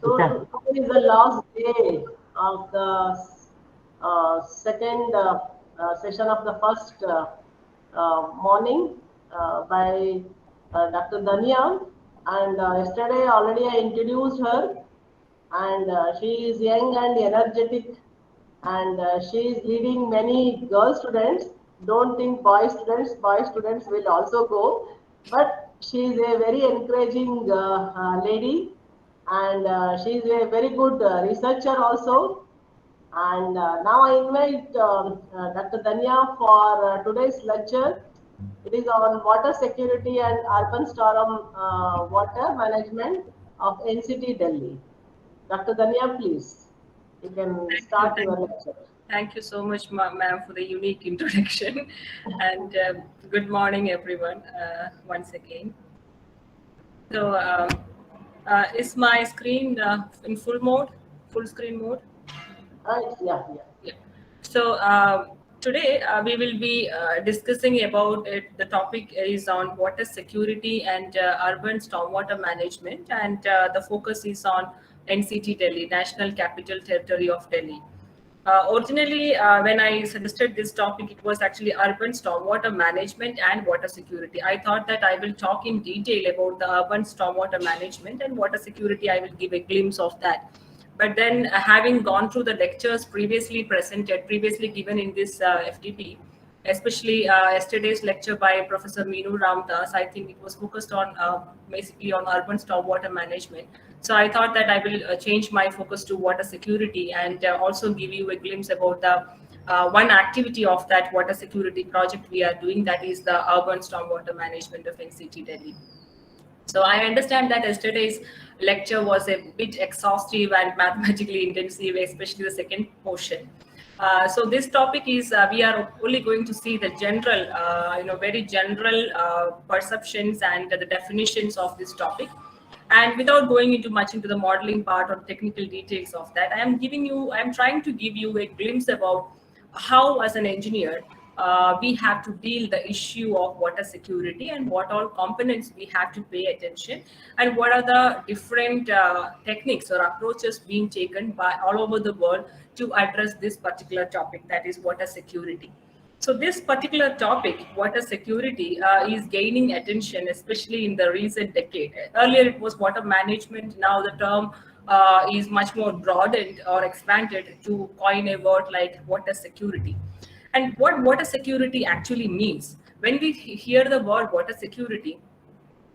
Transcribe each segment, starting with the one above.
So today is the last day of the second session of the first morning by Dr. Dania. And yesterday already I introduced her, and she is young and energetic, and she is leading many girl students. Don't think boy students will also go, but she is a very encouraging lady, and she is a very good researcher also. And now I invite Dr. Danya for today's lecture. It is on water security and urban storm water management of NCT Delhi. Dr. Danya, please, you can Thank you. start your lecture. Thank you so much, ma'am, for the unique introduction. And good morning, everyone, once again. So, is my screen in full mode, full screen mode? Yeah, yeah. Yeah. So today we will be discussing about it. The topic is on water security and urban stormwater management, and the focus is on NCT Delhi, National Capital Territory of Delhi. Originally, when I suggested this topic, it was actually urban stormwater management and water security. I thought that I will talk in detail about the urban stormwater management and water security. I will give a glimpse of that. But then, having gone through the lectures previously presented, previously given in this FDP, especially yesterday's lecture by Professor Meenu Ramdas, I think it was focused on basically on urban stormwater management. So I thought that I will change my focus to water security and also give you a glimpse about the one activity of that water security project we are doing, that is the urban stormwater management of NCT Delhi. So I understand that yesterday's lecture was a bit exhaustive and mathematically intensive, especially the second portion. So this topic is we are only going to see the general, very general perceptions and the definitions of this topic. And without going into much into the modeling part or technical details of that, I am trying to give you a glimpse about how, as an engineer, we have to deal the issue of water security and what all components we have to pay attention, and what are the different techniques or approaches being taken by all over the world to address this particular topic, that is water security. So this particular topic, water security, is gaining attention, especially in the recent decade. Earlier it was water management. Now the term is much more broadened or expanded to coin a word like water security. And what water security actually means, when we hear the word water security,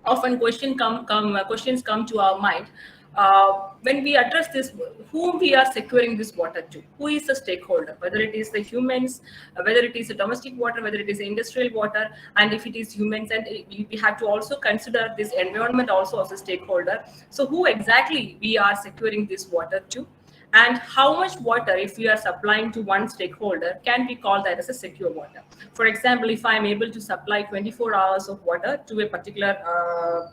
often questions come to our mind. When we address this, whom we are securing this water to, who is the stakeholder, whether it is the humans, whether it is the domestic water, whether it is industrial water, and if it is humans, and we have to also consider this environment also as a stakeholder. So who exactly we are securing this water to, and how much water, if we are supplying to one stakeholder, can we call that as a secure water. For example, if I am able to supply 24 hours of water to a particular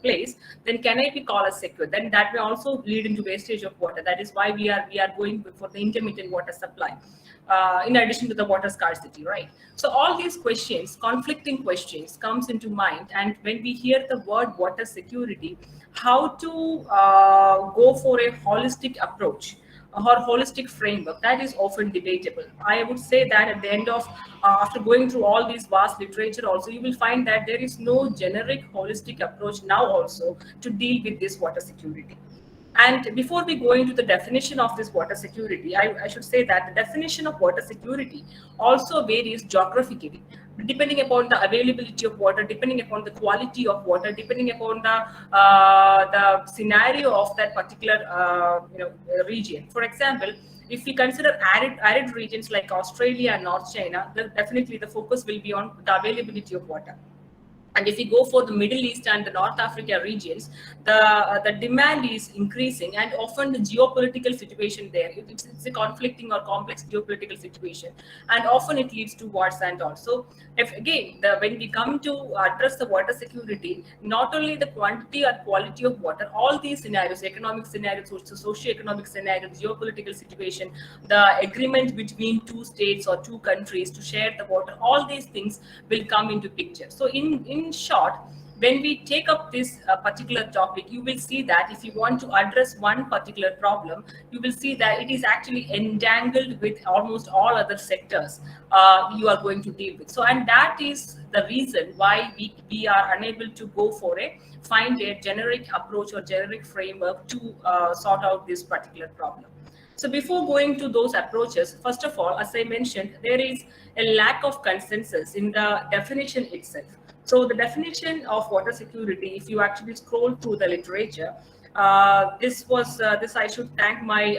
place, then can I be called as secure? Then that may also lead into wastage of water. That is why we are going for the intermittent water supply, in addition to the water scarcity, right? So all these questions, conflicting questions, comes into mind, and when we hear the word water security, how to go for a holistic approach or holistic framework, that is often debatable. I would say that at the end of after going through all these vast literature also, you will find that there is no generic holistic approach now also to deal with this water security. And before we go into the definition of this water security, I should say that the definition of water security also varies geographically, depending upon the availability of water, depending upon the quality of water, depending upon the scenario of that particular region. For example, if we consider arid regions like Australia and North China, then definitely the focus will be on the availability of water. And if we go for the Middle East and the North Africa regions, the demand is increasing, and often the geopolitical situation there, it's a conflicting or complex geopolitical situation, and often it leads to wars. And also, if again when we come to address the water security, not only the quantity or quality of water, all these scenarios, economic scenarios, socio-economic scenarios, geopolitical situation, the agreement between two states or two countries to share the water, all these things will come into picture. So in short, when we take up this particular topic, you will see that if you want to address one particular problem, you will see that it is actually entangled with almost all other sectors you are going to deal with. So, and that is the reason why we are unable to go for find a generic approach or generic framework to sort out this particular problem. So before going to those approaches, first of all, as I mentioned, there is a lack of consensus in the definition itself. So the definition of water security, if you actually scroll through the literature, this I should thank my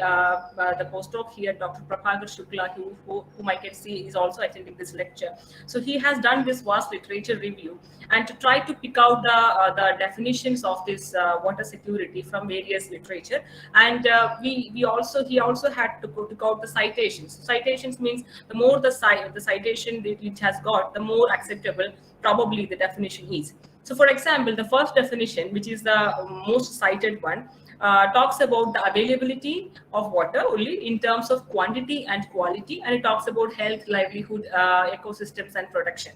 the postdoc here, Dr. Prabhakar Shukla, whom I can see is also attending this lecture. So he has done this vast literature review and to try to pick out the definitions of this water security from various literature. And he also had to pick out the citations. Citations means the more the citation that it has got, the more acceptable probably the definition is. So for example, the first definition, which is the most cited one, talks about the availability of water only in terms of quantity and quality, and it talks about health, livelihood, ecosystems, and protection.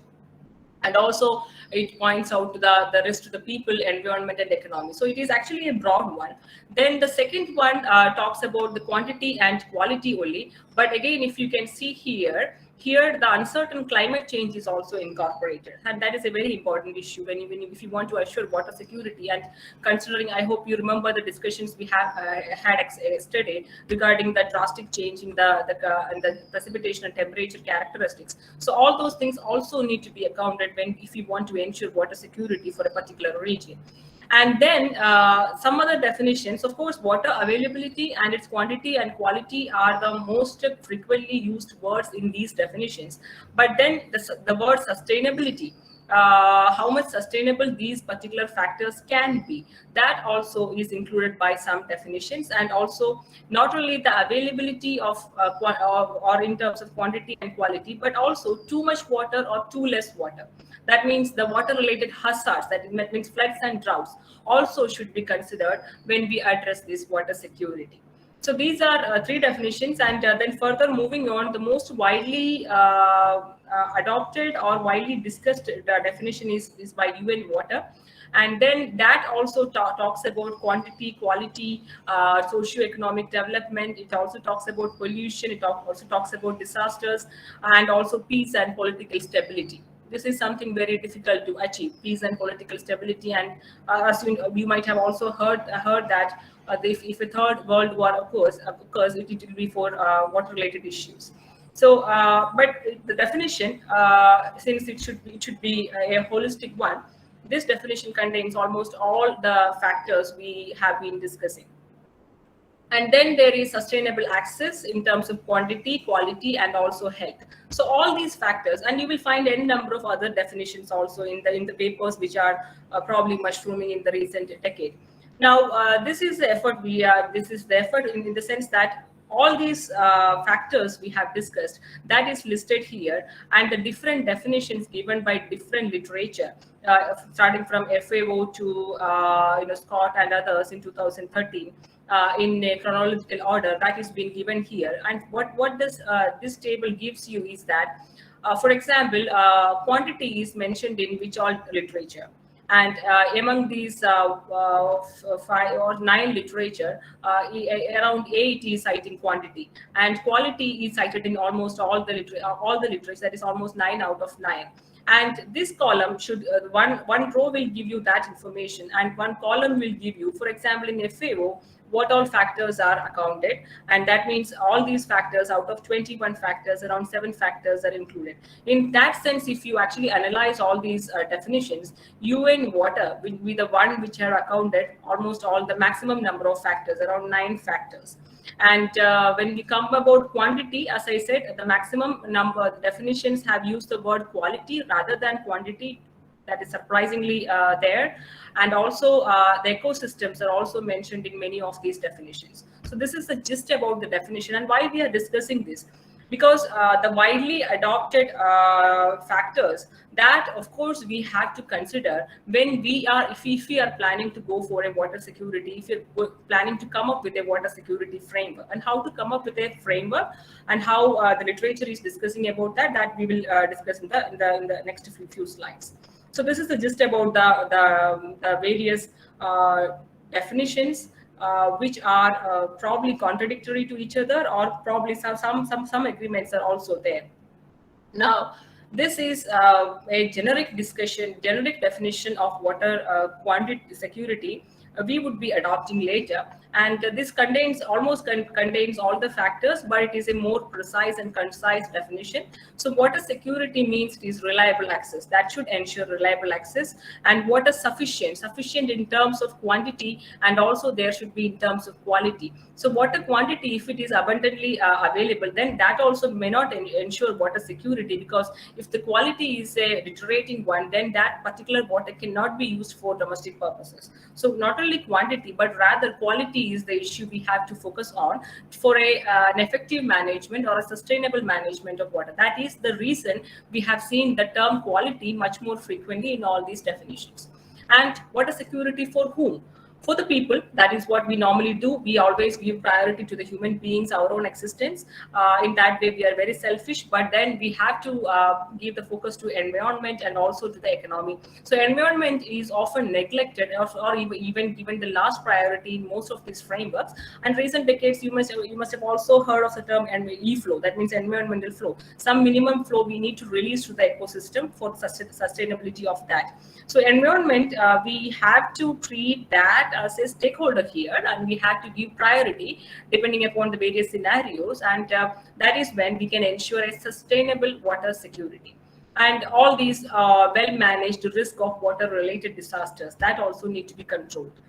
And also it points out to the rest of the people, environment, and economy. So it is actually a broad one. Then the second one talks about the quantity and quality only. But again, if you can see here the uncertain climate change is also incorporated, and that is a very important issue if you want to assure water security. And considering, I hope you remember the discussions we have had yesterday regarding the drastic change in the precipitation and temperature characteristics. So all those things also need to be accounted if you want to ensure water security for a particular region. And then some other definitions, of course, water availability and its quantity and quality are the most frequently used words in these definitions. But then the word sustainability, how much sustainable these particular factors can be, that also is included by some definitions. And also not only the availability of or in terms of quantity and quality, but also too much water or too less water. That means the water related hazards, that means floods and droughts, also should be considered when we address this water security. So these are three definitions. And then further moving on, the most widely adopted or widely discussed definition is by UN Water. And then that also talks about quantity, quality, socio-economic development. It also talks about pollution. It also talks about disasters, and also peace and political stability. This is something very difficult to achieve, peace and political stability. And as you might have also heard that if a third world war occurs, it will be for water-related issues. So, but the definition, since it should be a holistic one, this definition contains almost all the factors we have been discussing. And then there is sustainable access in terms of quantity, quality, and also health. So all these factors, and you will find any number of other definitions also in the papers which are probably mushrooming in the recent decade. Now, this is the effort in the sense that all these factors we have discussed, that is listed here, and the different definitions given by different literature, starting from FAO to Scott and others in 2013. In a chronological order, that is being given here. And what this table gives you is that, for example, quantity is mentioned in which all literature. And among these 5 or 9 literature, around 8 is citing quantity, and quality is cited in almost all the literature. That is almost 9 out of 9. And this column should one row will give you that information, and one column will give you, for example, in FAO, what all factors are accounted. And that means all these factors, out of 21 factors, around 7 factors are included. In that sense, if you actually analyze all these definitions, UN Water will be the one which are accounted almost all the maximum number of factors, around 9 factors. And when we come about quantity, as I said, the maximum number definitions have used the word quality rather than quantity. That is surprisingly there. And also the ecosystems are also mentioned in many of these definitions. So this is the gist about the definition, and why we are discussing this, because the widely adopted factors that, of course, we have to consider when if we are planning to go for a water security, if you're planning to come up with a water security framework. And how to come up with a framework, and how the literature is discussing about that we will discuss in the next few slides. So this is the gist about the various definitions which are probably contradictory to each other, or probably some agreements are also there. Now, this is a generic discussion, generic definition of water quantity security we would be adopting later. And this contains all the factors, but it is a more precise and concise definition. So water security means it is reliable access. That should ensure reliable access. And water sufficient in terms of quantity, and also there should be in terms of quality. So water quantity, if it is abundantly available, then that also may not ensure water security, because if the quality is a deteriorating one, then that particular water cannot be used for domestic purposes. So not only quantity, but rather quality is the issue we have to focus on for an effective management or a sustainable management of water. That is the reason we have seen the term quality much more frequently in all these definitions. And water security for whom? For the people. That is what we normally do. We always give priority to the human beings, our own existence. In that way, we are very selfish, but then we have to give the focus to environment and also to the economy. So environment is often neglected, or even given the last priority in most of these frameworks. And recent decades, you must have also heard of the term E-flow. That means environmental flow. Some minimum flow we need to release to the ecosystem for sustainability of that. So environment, we have to treat that as a stakeholder here, and we have to give priority depending upon the various scenarios, and that is when we can ensure a sustainable water security. And all these well managed risk of water related disasters, that also need to be controlled.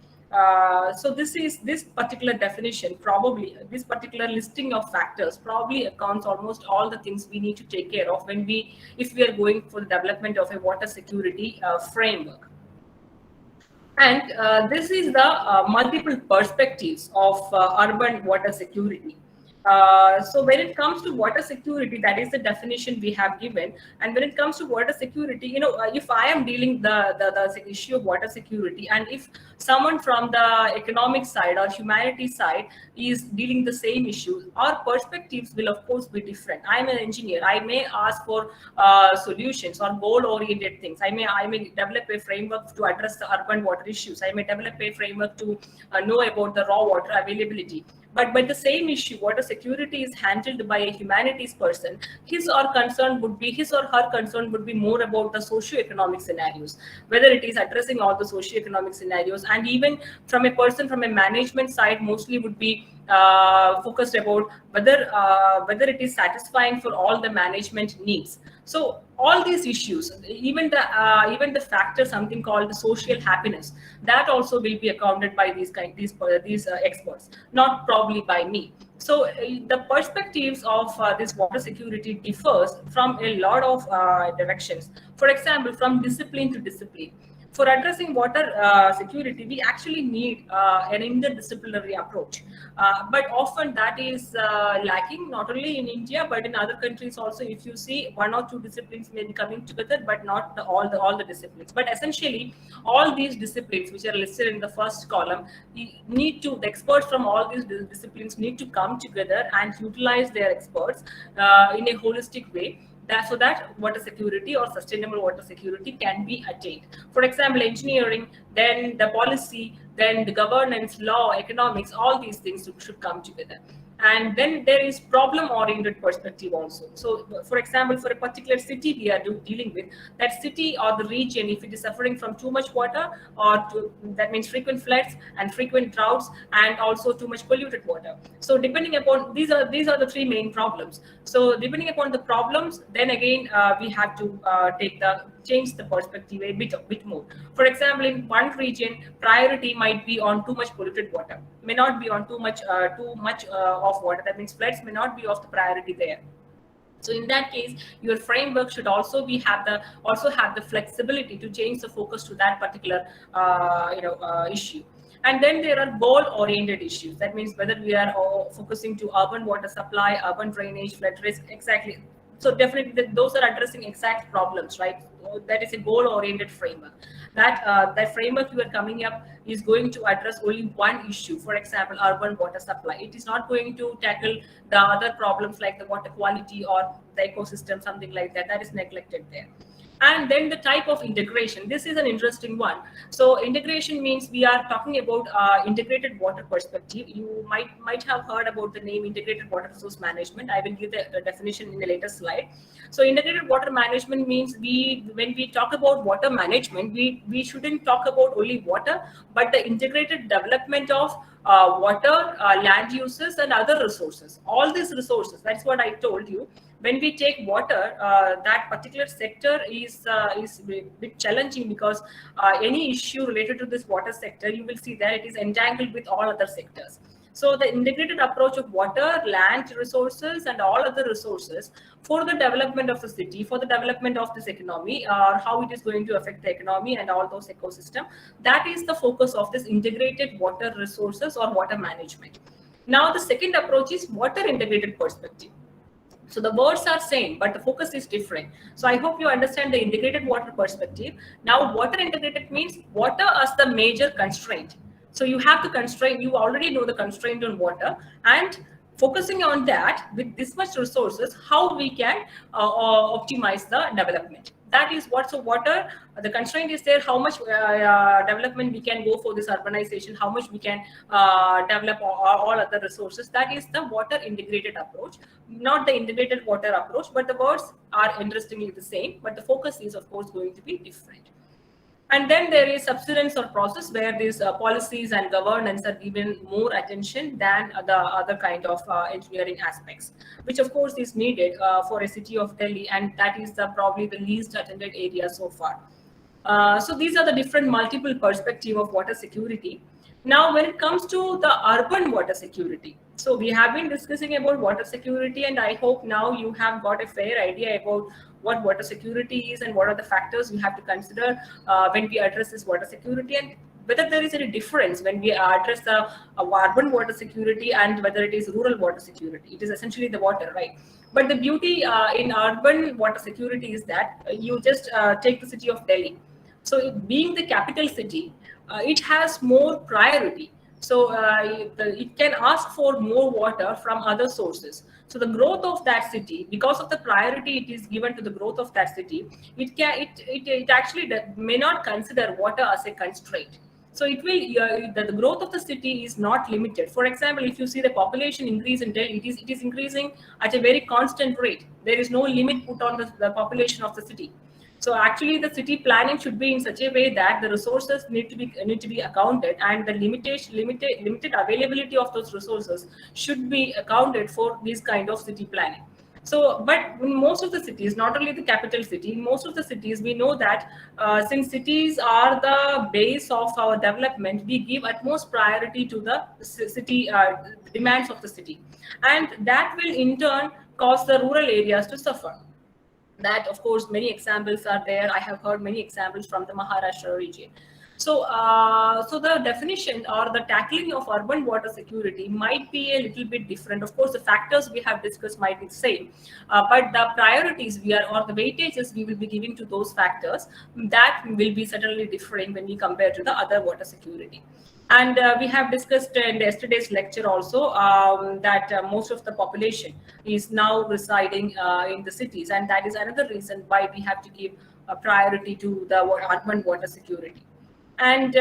So this particular definition, probably this particular listing of factors probably accounts almost all the things we need to take care of if we are going for the development of a water security framework. And this is the multiple perspectives of urban water security. So when it comes to water security, that is the definition we have given. And when it comes to water security, if I am dealing the issue of water security, and if someone from the economic side or humanity side is dealing the same issue, our perspectives will of course be different. I am an engineer. I may ask for solutions or goal-oriented things. I may develop a framework to address the urban water issues. I may develop a framework to know about the raw water availability. But by the same issue, water security is handled by a humanities person. His or her concern would be more about the socio-economic scenarios, whether it is addressing all the socio-economic scenarios, and even from a person from a management side, mostly would be focused about whether it is satisfying for all the management needs. So all these issues, even the factor, something called the social happiness, that also will be accounted by these experts, not probably by me. So the perspectives of this water security differs from a lot of directions. For example, from discipline to discipline. For addressing water security, we actually need an interdisciplinary approach. But often that is lacking, not only in India, but in other countries also. If you see, one or two disciplines may be coming together, but not all the disciplines. But essentially, all these disciplines, which are listed in the first column, the experts from all these disciplines need to come together and utilize their experts in a holistic way, so that water security or sustainable water security can be attained. For example, engineering, then the policy, then the governance, law, economics, all these things should come together. And then there is problem-oriented perspective also. So, for example, for a particular city we are dealing with, that city or the region, if it is suffering from too much water, that means frequent floods and frequent droughts, and also too much polluted water. So, depending upon these are the three main problems. So, depending upon the problems, then again we have to change the perspective a bit more. For example, in one region, priority might be on too much polluted water, may not be on too much of water. That means floods may not be of the priority there. So in that case, your framework should also have the flexibility to change the focus to that particular issue. And then there are goal-oriented issues. That means whether we are focusing to urban water supply, urban drainage, flood risk, exactly. So definitely those are addressing exact problems, right? That is a goal-oriented framework. That framework you are coming up is going to address only one issue. For example, urban water supply. It is not going to tackle the other problems like the water quality or the ecosystem, something like that. That is neglected there. And then the type of integration. This is an interesting one. So integration means we are talking about integrated water perspective. You might have heard about the name integrated water resource management. I will give the definition in a later slide. So integrated water management means when we talk about water management, we shouldn't talk about only water, but the integrated development of water, land uses, and other resources. All these resources, that's what I told you. When we take water, that particular sector is a bit challenging, because any issue related to this water sector, you will see that it is entangled with all other sectors. So the integrated approach of water, land resources, and all other resources for the development of the city, for the development of this economy, or how it is going to affect the economy and all those ecosystem, that is the focus of this integrated water resources or water management. Now, the second approach is water integrated perspective. So the words are same, but the focus is different. So I hope you understand the integrated water perspective. Now, water integrated means water as the major constraint. So you have to constrain, you already know the constraint on water, and focusing on that with this much resources, how we can optimize the development. That is what. So water, the constraint is there, how much development we can go for this urbanization, how much we can develop all other resources. That is the water integrated approach, not the integrated water approach, but the words are interestingly the same, but the focus is of course going to be different. And then there is subsidence or process, where these policies and governance are given more attention than the other kind of engineering aspects, which of course is needed for a city of Delhi, and that is probably the least attended area so far. So these are the different multiple perspective of water security. Now, when it comes to the urban water security, so we have been discussing about water security, and I hope now you have got a fair idea about what water security is and what are the factors you have to consider when we address this water security, and whether there is any difference when we address the urban water security and whether it is rural water security. It is essentially the water, right? But the beauty in urban water security is that you just take the city of Delhi. So being the capital city, it has more priority. So it can ask for more water from other sources. So the growth of that city, because of the priority it is given to the growth of that city, it actually may not consider water as a constraint. So it will the growth of the city is not limited. For example, if you see the population increase in Delhi, it is increasing at a very constant rate. There is no limit put on the population of the city. So actually, the city planning should be in such a way that the resources need to be accounted, and the limited availability of those resources should be accounted for this kind of city planning. So, but in most of the cities, not only the capital city, in most of the cities, we know that since cities are the base of our development, we give utmost priority to the city demands of the city, and that will in turn cause the rural areas to suffer. That, of course, many examples are there. I have heard many examples from the Maharashtra region. So, so the definition or the tackling of urban water security might be a little bit different. Of course, the factors we have discussed might be the same, but the priorities or the weightages we will be giving to those factors, that will be certainly different when we compare to the other water security. And we have discussed in yesterday's lecture also that most of the population is now residing in the cities, and that is another reason why we have to give a priority to the urban water security. And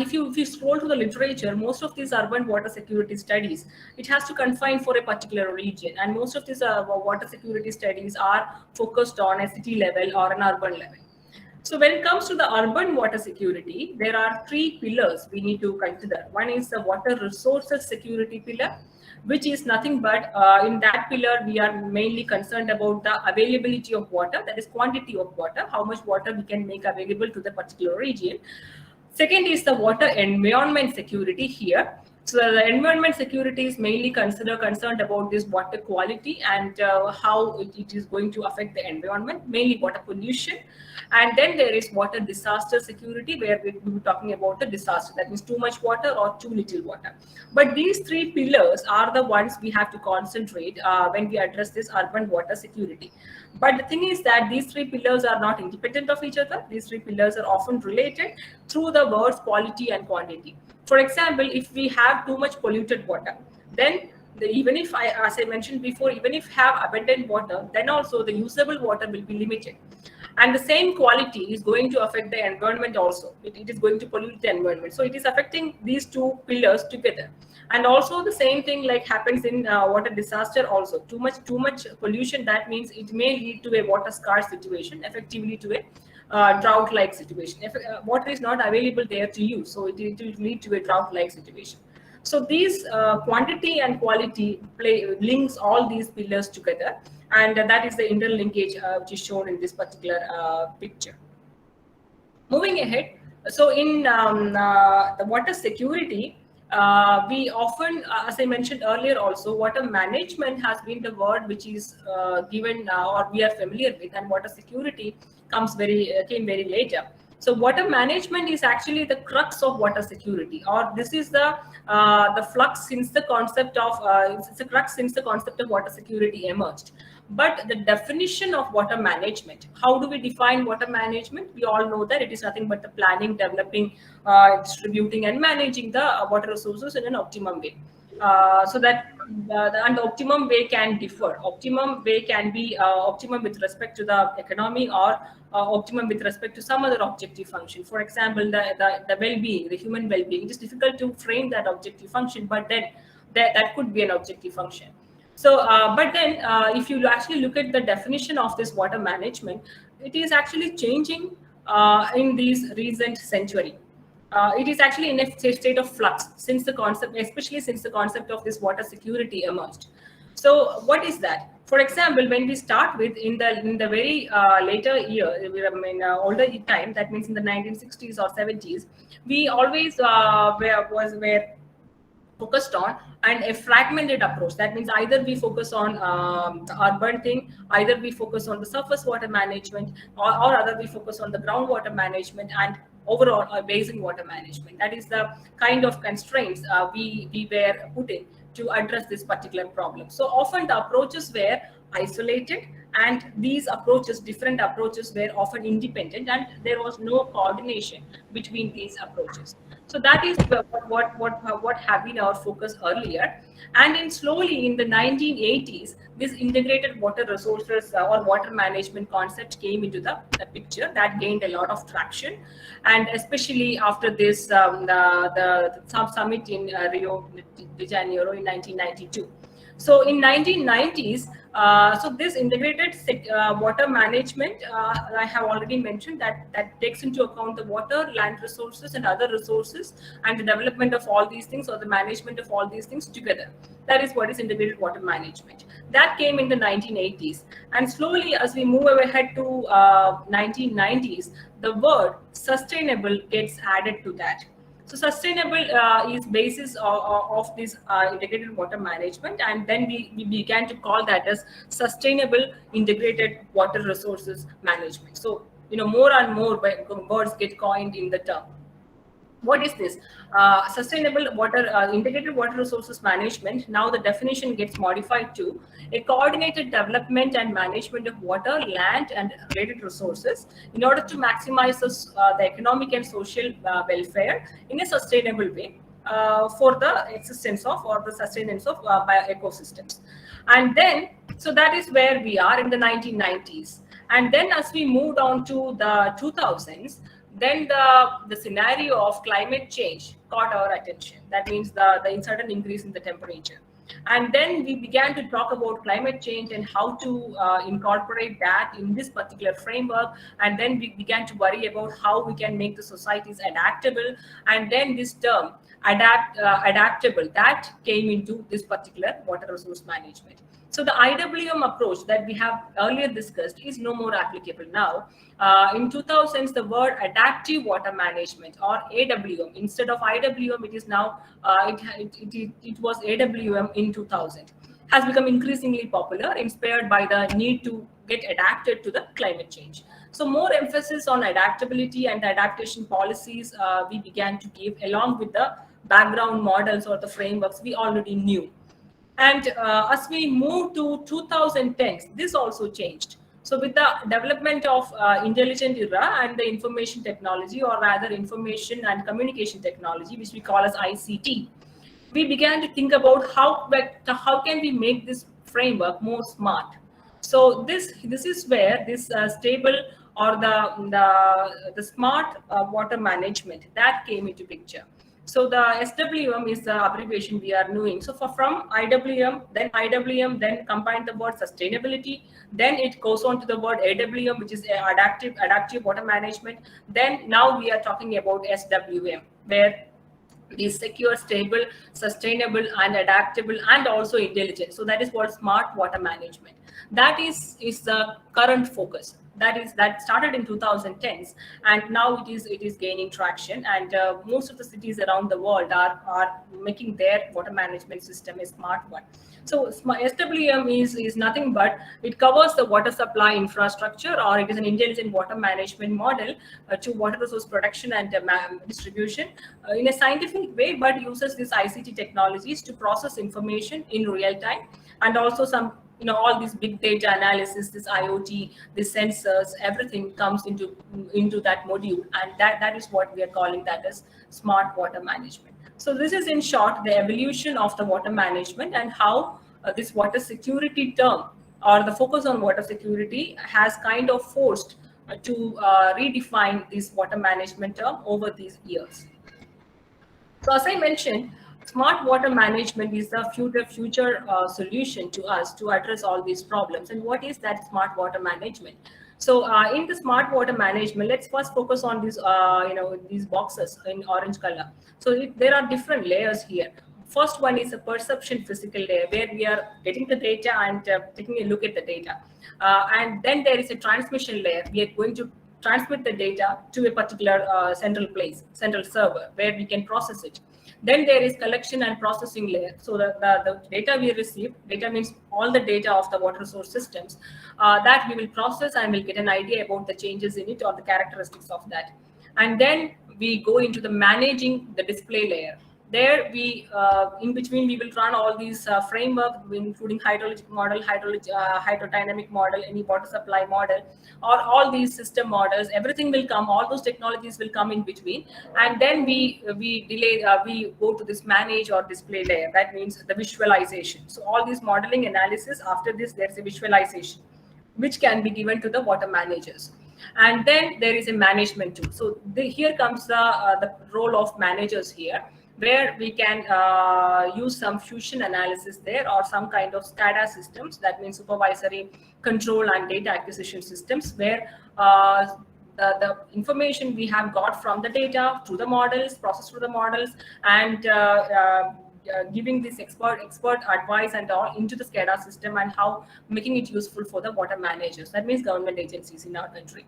if you scroll to the literature, most of these urban water security studies, it has to confine for a particular region, and most of these water security studies are focused on a city level or an urban level. So when it comes to the urban water security, there are three pillars we need to consider. One is the water resources security pillar, which is nothing but in that pillar, we are mainly concerned about the availability of water, that is quantity of water, how much water we can make available to the particular region. Second is the water environment security here. So the environment security is mainly concerned about this water quality and how it is going to affect the environment, mainly water pollution. And then there is water disaster security, where we will be talking about the disaster, that means too much water or too little water. But these three pillars are the ones we have to concentrate when we address this urban water security. But the thing is that these three pillars are not independent of each other. These three pillars are often related through the words quality and quantity. For example, if we have too much polluted water, then even if as I mentioned before, even if have abundant water, then also the usable water will be limited. and the same quality is going to affect the environment also. It is going to pollute the environment. So it is affecting these two pillars together. And also the same thing like happens in water disaster also. Too much pollution, that means it may lead to a water scarce situation, effectively to a drought like situation. If water is not available there to use, so it will lead to a drought like situation. So these quantity and quality links all these pillars together, and that is the interlinkage which is shown in this particular picture. Moving ahead, so in the water security, we often, as I mentioned earlier also, water management has been the word which is given or we are familiar with, and water security came very later. So water management is actually the crux of water security, or this is the flux since the concept of it's a crux since the concept of water security emerged. But the definition of water management, how do we define water management? We all know that it is nothing but the planning, developing, distributing, and managing the water resources in an optimum way. So that and the optimum way can differ. Optimum way can be optimum with respect to the economy, or optimum with respect to some other objective function. For example, the well-being, the human well-being. It is difficult to frame that objective function, but then that could be an objective function. So, but then if you actually look at the definition of this water management, it is actually changing in these recent century. It is actually in a state of flux since the concept, especially since the concept of this water security emerged. So, what is that? For example, when we start with in the very later year, in older time, that means in the 1960s or 70s, we always were focused on and a fragmented approach. That means either we focus on the urban thing, either we focus on the surface water management, or other we focus on the groundwater management and overall basin water management. That is the kind of constraints we were put in to address this particular problem. So often the approaches were isolated, and these approaches, different approaches, were often independent, and there was no coordination between these approaches. So that is what have been our focus earlier. And in slowly in the 1980s, this integrated water resources or water management concept came into the picture. That gained a lot of traction, and especially after this the summit in Rio de Janeiro in 1992. So in 1990s, so this integrated water management, I have already mentioned that takes into account the water, land resources, and other resources, and the development of all these things, or the management of all these things together. That is what is integrated water management. That came in the 1980s, and slowly as we move ahead to 1990s, the word sustainable gets added to that. So sustainable is basis of this integrated water management, and then we began to call that as sustainable integrated water resources management. So more and more words get coined in the term. What is this? Sustainable water, integrated water resources management. Now the definition gets modified to a coordinated development and management of water, land, and related resources in order to maximize the economic and social welfare in a sustainable way for the existence of or the sustenance of ecosystems. And then, so that is where we are in the 1990s. And then as we moved on to the 2000s, then the scenario of climate change caught our attention. That means the sudden increase in the temperature. And then we began to talk about climate change and how to incorporate that in this particular framework. And then we began to worry about how we can make the societies adaptable. And then this term, adaptable, that came into this particular water resource management. So the IWM approach that we have earlier discussed is no more applicable now. In 2000s, the word adaptive water management, or AWM, instead of IWM, it is now, it was AWM in 2000, has become increasingly popular, inspired by the need to get adapted to the climate change. So more emphasis on adaptability and adaptation policies we began to give, along with the background models or the frameworks we already knew. And as we move to 2010s, this also changed. So with the development of intelligent era and the information technology, or rather information and communication technology, which we call as ICT, we began to think about how can we make this framework more smart. So this is where this stable or the smart water management that came into picture. So the SWM is the abbreviation we are knowing. So from IWM, then combine the word sustainability, then it goes on to the word AWM, which is adaptive water management. Then now we are talking about SWM, where it is secure, stable, sustainable, and adaptable, and also intelligent. So that is what smart water management. That is the current focus. That started in 2010s, and now it is gaining traction. And most of the cities around the world are making their water management system a smart one. So SWM is nothing but it covers the water supply infrastructure, or it is an intelligent water management model to water resource protection and distribution in a scientific way, but uses these ICT technologies to process information in real time, and also some all this big data analysis, this IoT, these sensors, everything comes into that module, and that is what we are calling that as smart water management. So this is in short the evolution of the water management, and how this water security term, or the focus on water security, has kind of forced to redefine this water management term over these years. So as I mentioned, smart water management is the future solution to us to address all these problems. And what is that smart water management? So in the smart water management, let's first focus on these these boxes in orange color. So there are different layers here. First one is a perception physical layer, where we are getting the data and taking a look at the data. And then there is a transmission layer. We are going to transmit the data to a particular central server, where we can process it. Then there is collection and processing layer. So the data we receive, data means all the data of the water resource systems, that we will process and will get an idea about the changes in it or the characteristics of that. And then we go into the managing the display layer. There we in between we will run all these framework, including hydrologic model, hydrodynamic model, any water supply model, or all these system models. Everything will come, all those technologies will come in between, and then we go to this manage or display layer. That means the visualization. So all these modeling analysis, after this there's a visualization which can be given to the water managers. And then there is a management tool. So here comes the role of managers here, where we can use some fusion analysis there, or some kind of SCADA systems, that means supervisory control and data acquisition systems, where the information we have got from the data to the models, processed through the models, and giving this expert advice and all into the SCADA system, and how making it useful for the water managers, that means government agencies in our country.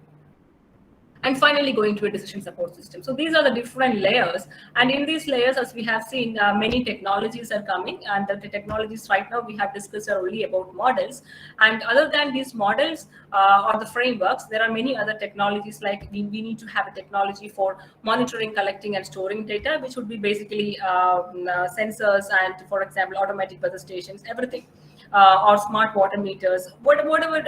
And finally going to a decision support system. So these are the different layers, and in these layers, as we have seen, many technologies are coming, and the technologies right now we have discussed are only about models. And other than these models or the frameworks, there are many other technologies, like we need to have a technology for monitoring, collecting, and storing data, which would be basically sensors and, for example, automatic weather stations, everything. Or smart water meters, whatever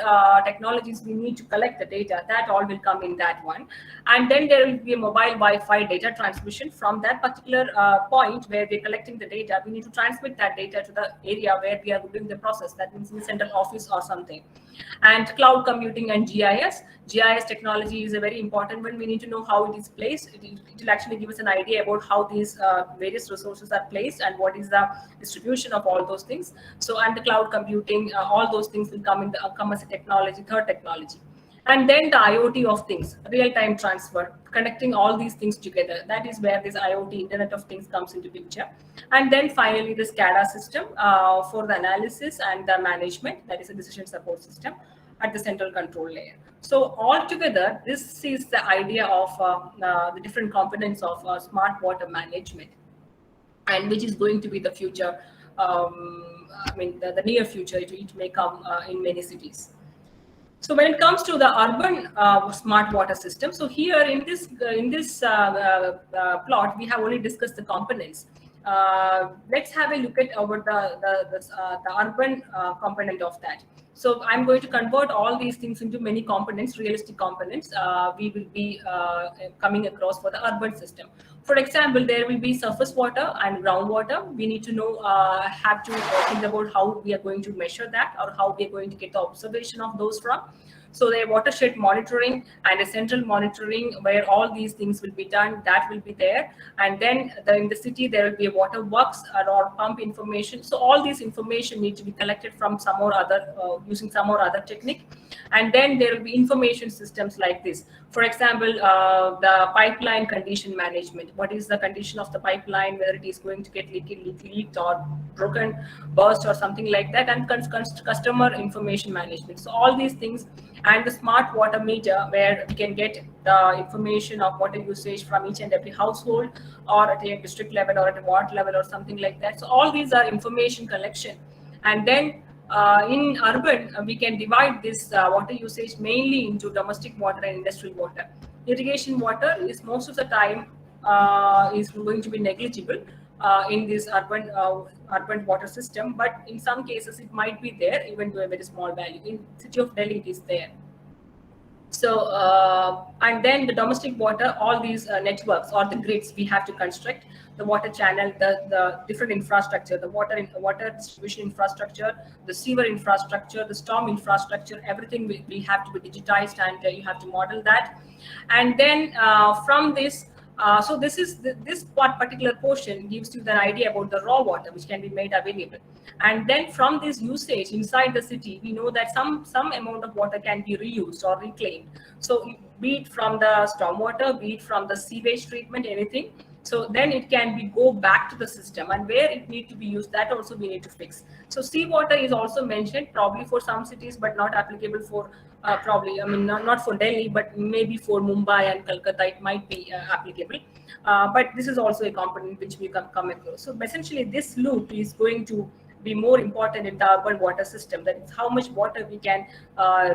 technologies we need to collect the data, that all will come in that one. And then there will be a mobile Wi-Fi data transmission from that particular point where we're collecting the data. We need to transmit that data to the area where we are doing the process, that means in the central office or something. And cloud computing and GIS technology is a very important one. We need to know how it is placed. It will actually give us an idea about how these various resources are placed and what is the distribution of all those things. So, and the cloud computing, all those things will come as a technology, third technology. And then the IoT of things, real-time transfer, connecting all these things together. That is where this IoT, Internet of Things, comes into picture. And then finally, the SCADA system for the analysis and the management, that is a decision support system at the central control layer. So altogether, this is the idea of the different components of smart water management, and which is going to be the future. The near future, it may come in many cities. So when it comes to the urban smart water system, so here in this plot, we have only discussed the components. Let's have a look at the urban component of that. So I'm going to convert all these things into many components, realistic components. We will be coming across for the urban system. For example, there will be surface water and groundwater. We need to know, have to think about how we are going to measure that, or how we are going to get the observation of those from. So the watershed monitoring and a central monitoring where all these things will be done, that will be there. And then in the city, there will be a water works or pump information. So all these information need to be collected from some or other, using some or other technique. And then there will be information systems like this. For example, the pipeline condition management. What is the condition of the pipeline, whether it is going to get leaked or broken, burst or something like that, and customer information management. So all these things, and the smart water meter, where we can get the information of water usage from each and every household, or at a district level or at a ward level or something like that. So all these are information collection. And then in urban, we can divide this water usage mainly into domestic water and industrial water. Irrigation water is most of the time is going to be negligible in this urban water system, but in some cases it might be there even to a very small value. In city of Delhi, it is there. So and then the domestic water, all these networks or the grids we have to construct, the water channel, the different infrastructure, the water distribution infrastructure, the sewer infrastructure, the storm infrastructure, everything will have to be digitized, and you have to model that. And then from this, so this particular portion gives you the idea about the raw water which can be made available. And then from this usage inside the city, we know that some amount of water can be reused or reclaimed. So be it from the stormwater, be it from the sewage treatment, anything. So then it can be go back to the system, and where it need to be used, that also we need to fix. So seawater is also mentioned, probably for some cities, but not applicable for probably, I mean, not for Delhi, but maybe for Mumbai and Kolkata, it might be applicable. But this is also a component which we come across. So essentially, this loop is going to be more important in the urban water system. That is how much water we can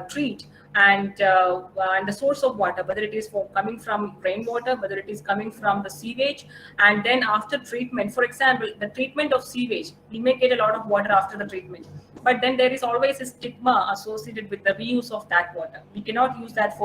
treat, and the source of water, whether it is coming from rainwater, whether it is coming from the sewage. And then after treatment, for example, the treatment of sewage, we may get a lot of water after the treatment, but then there is always a stigma associated with the reuse of that water. We cannot use that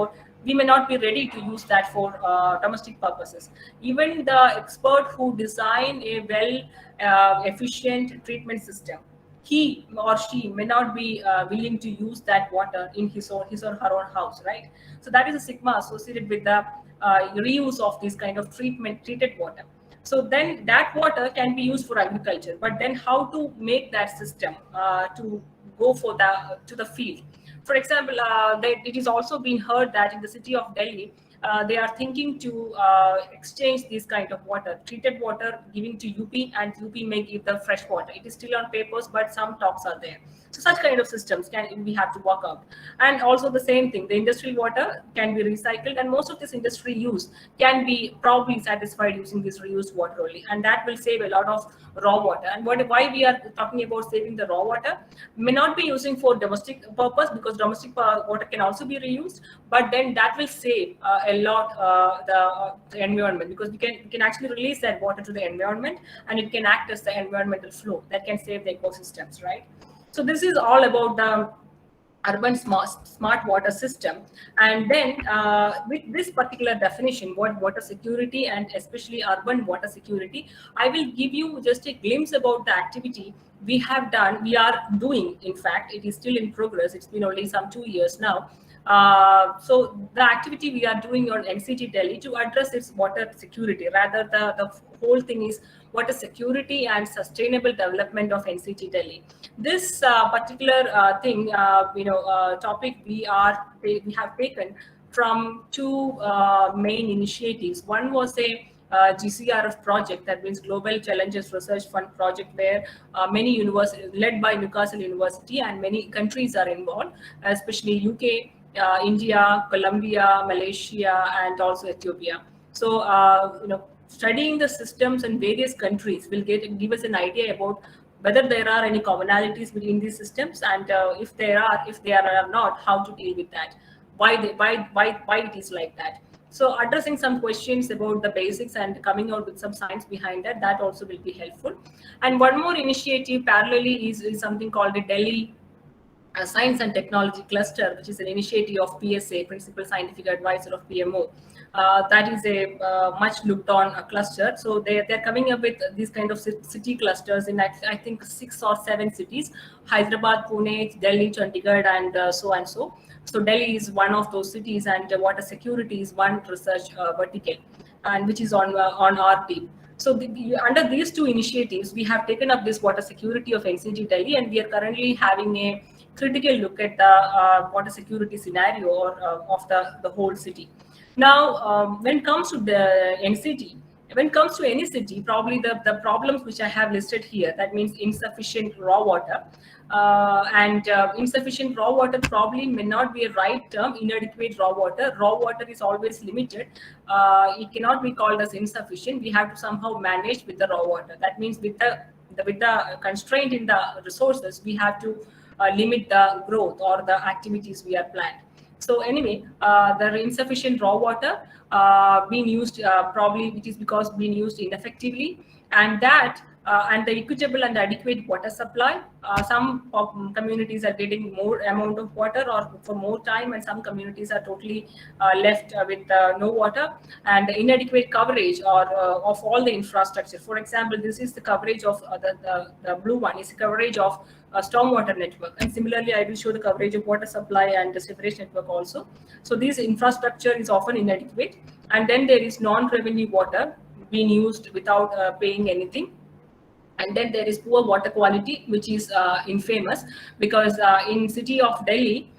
we may not be ready to use that for domestic purposes. Even the expert who design a well efficient treatment system, he or she may not be willing to use that water in his or her own house, right? So that is a stigma associated with the reuse of this kind of treated water. So then that water can be used for agriculture, but then how to make that system to go to the field. For example, it is also been heard that in the city of Delhi, they are thinking to exchange this kind of water, treated water, giving to UP, and UP may give the fresh water. It is still on papers, but some talks are there. So such kind of systems we have to work out. And also the same thing, the industrial water can be recycled, and most of this industry use can be probably satisfied using this reused water only, and that will save a lot of raw water. And why we are talking about saving the raw water, may not be using for domestic purpose, because domestic water can also be reused, but then that will save a lot the environment, because we can actually release that water to the environment, and it can act as the environmental flow that can save the ecosystems, right? So this is all about the urban smart water system. And then with this particular definition, what water security and especially urban water security, I will give you just a glimpse about the activity we are doing. In fact, it is still in progress. It's been only some 2 years now. So the activity we are doing on NCT Delhi to address its water security, rather the whole thing is water security and sustainable development of NCT Delhi. This particular topic we have taken from two main initiatives. One was a GCRF project, that means Global Challenges Research Fund project, where many universities, led by Newcastle University, and many countries are involved, especially UK, India, Colombia, Malaysia, and also Ethiopia. So, studying the systems in various countries will give us an idea about whether there are any commonalities between these systems, and if there are not, how to deal with that, why it is like that. So addressing some questions about the basics and coming out with some science behind that also will be helpful. And one more initiative parallelly is something called the Delhi Science and Technology Cluster, which is an initiative of PSA, Principal Scientific Advisor of PMO. That is a much looked on cluster. So they're coming up with these kind of city clusters in I think 6 or 7 cities: Hyderabad, Pune, Delhi, Chandigarh, and so and so. So Delhi is one of those cities, and water security is one research vertical, and which is on our team. So under these two initiatives, we have taken up this water security of NCT Delhi, and we are currently having a critical look at the water security scenario of the whole city. Now, when it comes to the NCT, when it comes to any city, probably the problems which I have listed here, that means insufficient raw water, and insufficient raw water probably may not be a right term. Inadequate raw water. Raw water is always limited. It cannot be called as insufficient. We have to somehow manage with the raw water. That means with the constraint in the resources, we have to limit the growth or the activities we are planned. So anyway, the insufficient raw water being used, probably it is because being used ineffectively, and that and the equitable and adequate water supply. Some communities are getting more amount of water or for more time, and some communities are totally left with no water, and the inadequate coverage or of all the infrastructure. For example, this is the coverage of the blue one is the coverage of stormwater network, and similarly I will show the coverage of water supply and the sewerage network also. So this infrastructure is often inadequate, and then there is non-revenue water being used without paying anything. And then there is poor water quality, which is infamous, because in city of Delhi,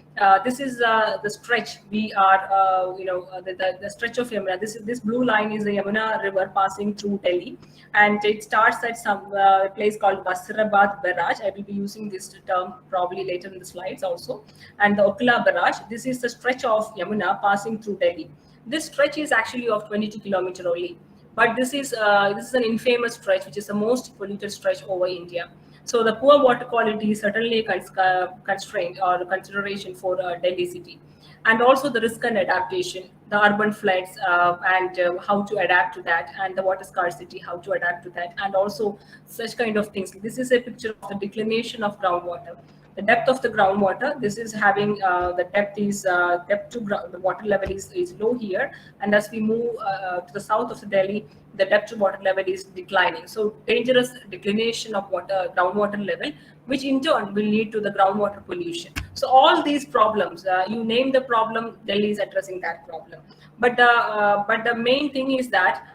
this is the stretch we are, the stretch of Yamuna. This blue line is the Yamuna River passing through Delhi, and it starts at some place called Basirabad Barrage. I will be using this term probably later in the slides also. And the Okla Barrage. This is the stretch of Yamuna passing through Delhi. This stretch is actually of 22 kilometers only. But this is an infamous stretch, which is the most polluted stretch over India. So the poor water quality is certainly a constraint or a consideration for Delhi city. And also the risk and adaptation, the urban floods and how to adapt to that, and the water scarcity, how to adapt to that, and also such kind of things. This is a picture of the declination of groundwater. The depth of the groundwater, this is having the depth to the water level is low here, and as we move to the south of the Delhi, the depth to water level is declining. So dangerous declination of groundwater level, which in turn will lead to the groundwater pollution. So all these problems, you name the problem, Delhi is addressing that problem. But the main thing is that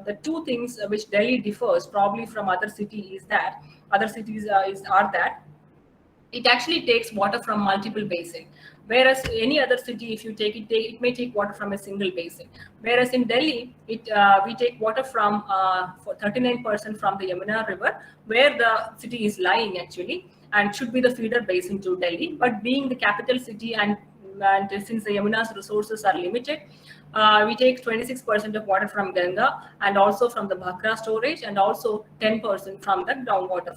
the two things which Delhi differs probably from other cities are that it actually takes water from multiple basins, whereas any other city, if you take it may take water from a single basin. Whereas in Delhi, we take water from 39% from the Yamuna River, where the city is lying actually, and should be the feeder basin to Delhi. But being the capital city, and since the Yamuna's resources are limited, we take 26% of water from Ganga, and also from the Bhakra storage, and also 10% from the groundwater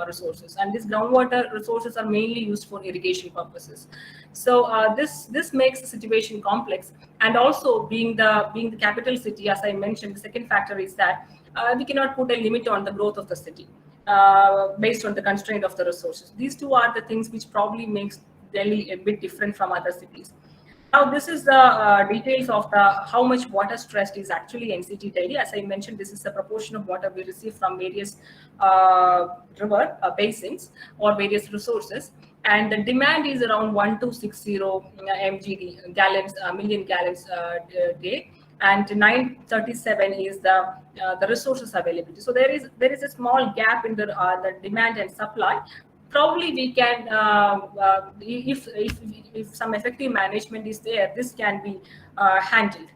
resources. And these groundwater resources are mainly used for irrigation purposes. So this makes the situation complex. And also being the capital city, as I mentioned, the second factor is that we cannot put a limit on the growth of the city based on the constraint of the resources. These two are the things which probably makes Delhi a bit different from other cities. Now, this is the details of how much water stressed is actually NCT Delhi. As I mentioned, this is the proportion of water we receive from various river basins or various resources. And the demand is around 1260 mgd, million gallons a day. And 937 is the resources availability. So there is a small gap in the demand and supply. Probably we can, if some effective management is there, this can be handled.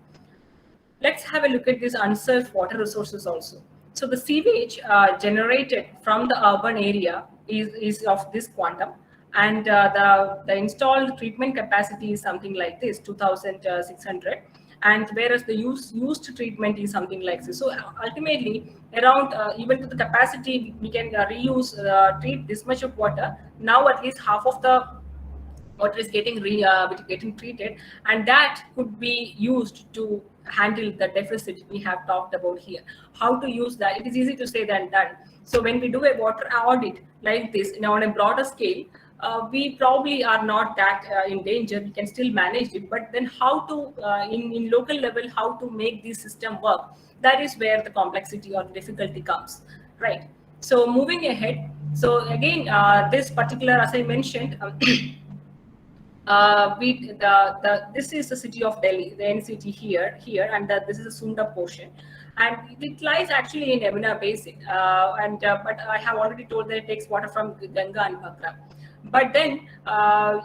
Let's have a look at these unserved water resources also. So the sewage generated from the urban area is of this quantum, and the installed treatment capacity is something like this, 2,600. And whereas the used treatment is something like this. So ultimately, around even to the capacity, we can treat this much of water. Now at least half of the water is getting treated, and that could be used to handle the deficit we have talked about here. How to use that? It is easy to say than done. So when we do a water audit like this, on a broader scale, we probably are not that in danger. We can still manage it, but then how to in local level, how to make this system work, that is where the complexity or difficulty comes, right? So moving ahead, so again, this particular, as I mentioned, this is the city of Delhi, the NCT here, and this is the Sunda portion, and it lies actually in Yamuna Basin. But I have already told that it takes water from Ganga and Bhakra. But then,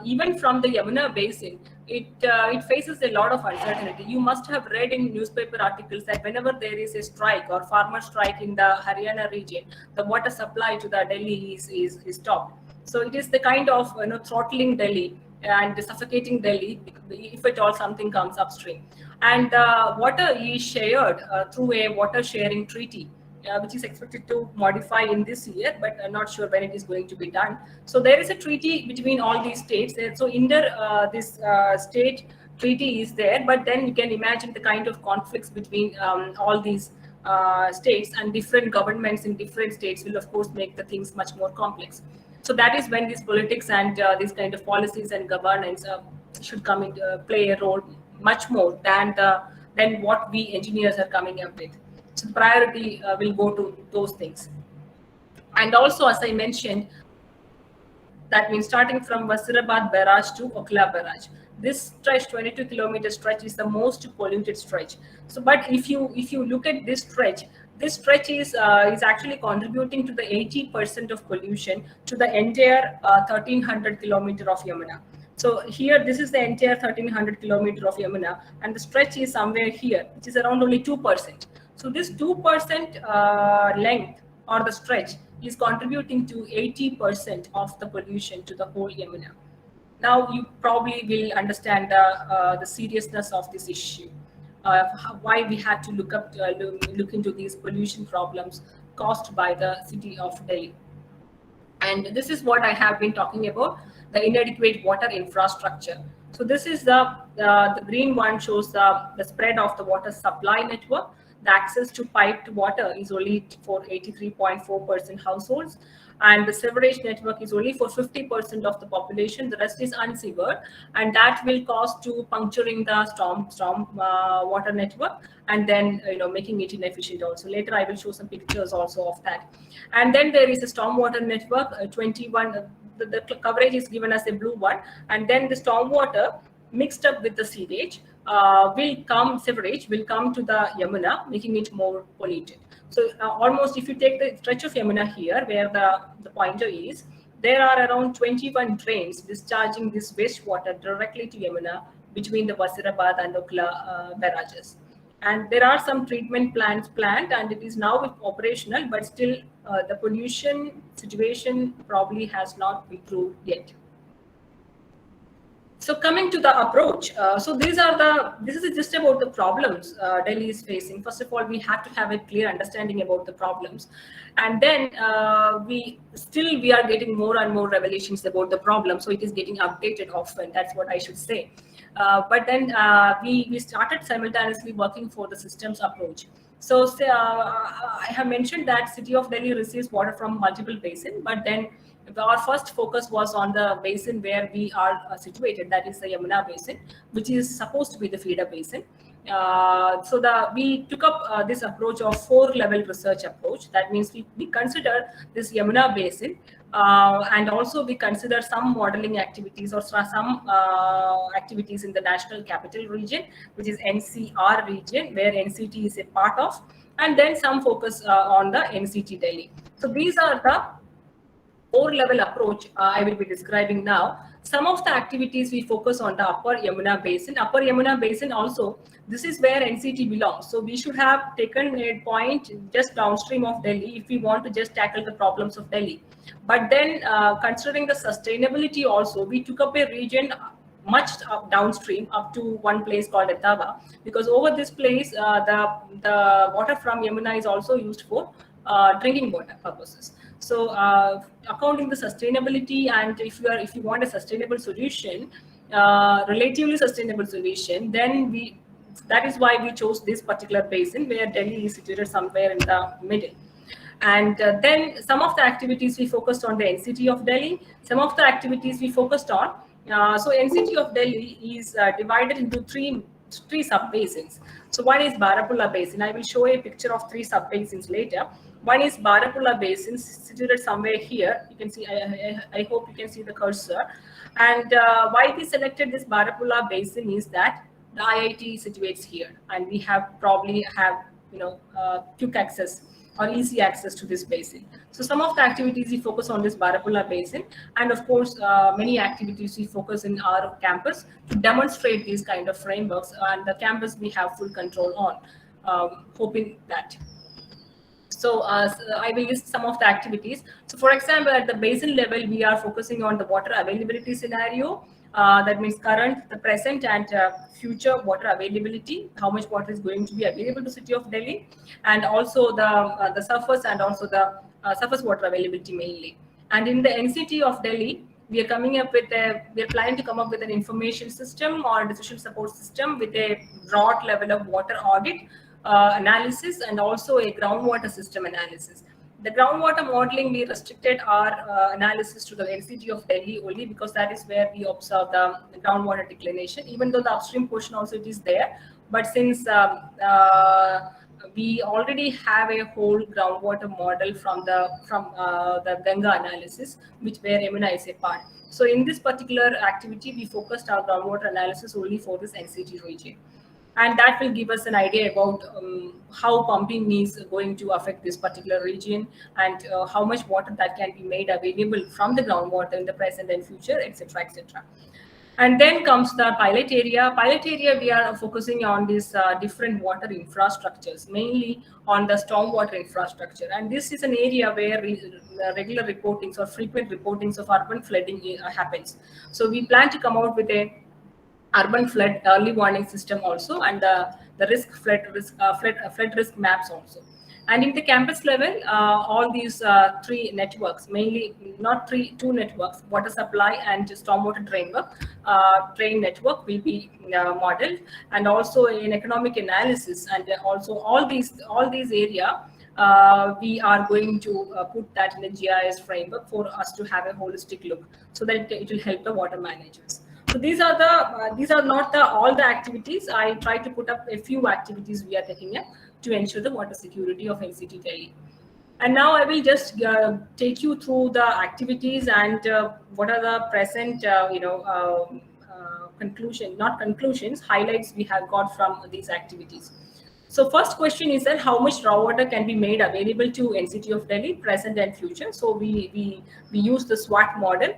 even from the Yamuna Basin, it faces a lot of uncertainty. You must have read in newspaper articles that whenever there is a strike or farmer strike in the Haryana region, the water supply to the Delhi is stopped. So it is the kind of throttling Delhi and suffocating Delhi if at all something comes upstream. And water is shared through a water sharing treaty, which is expected to modify in this year, but I'm not sure when it is going to be done. So there is a treaty between all these states. So this state treaty is there, but then you can imagine the kind of conflicts between all these states, and different governments in different states will of course make the things much more complex. So that is when these politics and these kind of policies and governance should come into play a role much more than what we engineers are coming up with. So the priority will go to those things. And also, as I mentioned, that means starting from Wasirabad barrage to Okla barrage. This stretch, 22-kilometer stretch, is the most polluted stretch. So, but if you look at this stretch is actually contributing to the 80% of pollution to the entire 1300 kilometer of Yamuna. So here, this is the entire 1300 kilometer of Yamuna, and the stretch is somewhere here, which is around only 2%. So this 2% length or the stretch is contributing to 80% of the pollution to the whole Yamuna. Now you probably will understand the seriousness of this issue. Why we had to look into these pollution problems caused by the city of Delhi. And this is what I have been talking about, the inadequate water infrastructure. So this is the green one, shows the spread of the water supply network. The access to piped water is only for 83.4% households, and the sewerage network is only for 50% of the population. The rest is unsewered, and that will cause to puncturing the storm water network, and then making it inefficient also. Later I will show some pictures also of that. And then there is a stormwater network, 21. The coverage is given as a blue one, and then the stormwater mixed up with the sewage sewerage will come to the Yamuna, making it more polluted. So almost, if you take the stretch of Yamuna here, where the pointer is, there are around 21 drains discharging this wastewater directly to Yamuna between the Wasirabad and Okla barrages. And there are some treatment plants planned, and it is now operational, but still the pollution situation probably has not improved yet. So coming to the approach, so this is just about the problems Delhi is facing. First of all, we have to have a clear understanding about the problems, and then we are getting more and more revelations about the problem. So it is getting updated often. That's what I should say. But then we started simultaneously working for the systems approach. So I have mentioned that city of Delhi receives water from multiple basins, but then our first focus was on the basin where we are situated, that is the Yamuna basin, which is supposed to be the feeder basin. So we took up this approach of 4-level research approach. That means we consider this Yamuna basin, and also we consider some modeling activities or some activities in the National Capital Region, which is NCR region, where NCT is a part of, and then some focus on the NCT Delhi. So these are the 4-level approach I will be describing now. Some of the activities we focus on the upper Yamuna basin. Upper Yamuna basin also, this is where NCT belongs. So we should have taken a point just downstream of Delhi if we want to just tackle the problems of Delhi. But then considering the sustainability also, we took up a region much downstream up to one place called Etawah, because over this place the water from Yamuna is also used for drinking water purposes. So accounting the sustainability, and if you want a sustainable solution, relatively sustainable solution, then that is why we chose this particular basin where Delhi is situated somewhere in the middle. And then some of the activities we focused on the NCT of Delhi, some of the activities we focused on. So NCT of Delhi is divided into three sub-basins. So one is Barapulla Basin. I will show a picture of three sub-basins later. One is Barapulla Basin, situated somewhere here. You can see, I hope you can see the cursor. And why we selected this Barapulla Basin is that the IIT situates here, and we probably have quick access or easy access to this basin. So some of the activities we focus on this Barapulla Basin, and of course many activities we focus in our campus to demonstrate these kind of frameworks, and the campus we have full control on, hoping that. So I will list some of the activities. So for example, at the basin level, we are focusing on the water availability scenario. That means current, the present, and future water availability, how much water is going to be available to City of Delhi, and also the surface, and also the surface water availability mainly. And in the NCT of Delhi, we are planning to come up with an information system or decision support system with a broad level of water audit analysis, and also a groundwater system analysis. The groundwater modeling, we restricted our analysis to the NCT of Delhi only because that is where we observe the groundwater declination, even though the upstream portion also it is there. But since we already have a whole groundwater model from the Ganga analysis, where Yamuna is a part. So in this particular activity, we focused our groundwater analysis only for this NCT region. And that will give us an idea about how pumping is going to affect this particular region, and how much water that can be made available from the groundwater in the present and future, etc., etc. And then comes the pilot area. Pilot area, we are focusing on these different water infrastructures, mainly on the stormwater infrastructure. And this is an area where regular reportings or frequent reportings of urban flooding happens. So we plan to come out with a urban flood early warning system also, and the flood risk maps also. And in the campus level, all these three networks, mainly two networks, water supply and stormwater drain network will be modeled, and also in economic analysis, and also all these area. We are going to put that in the GIS framework for us to have a holistic look, so that it will help the water managers. So these are not all the activities. I try to put up a few activities we are taking up to ensure the water security of NCT Delhi. And now I will just take you through the activities and what are the present, highlights we have got from these activities. So first question is that how much raw water can be made available to NCT of Delhi, present and future. So we use the SWAT model,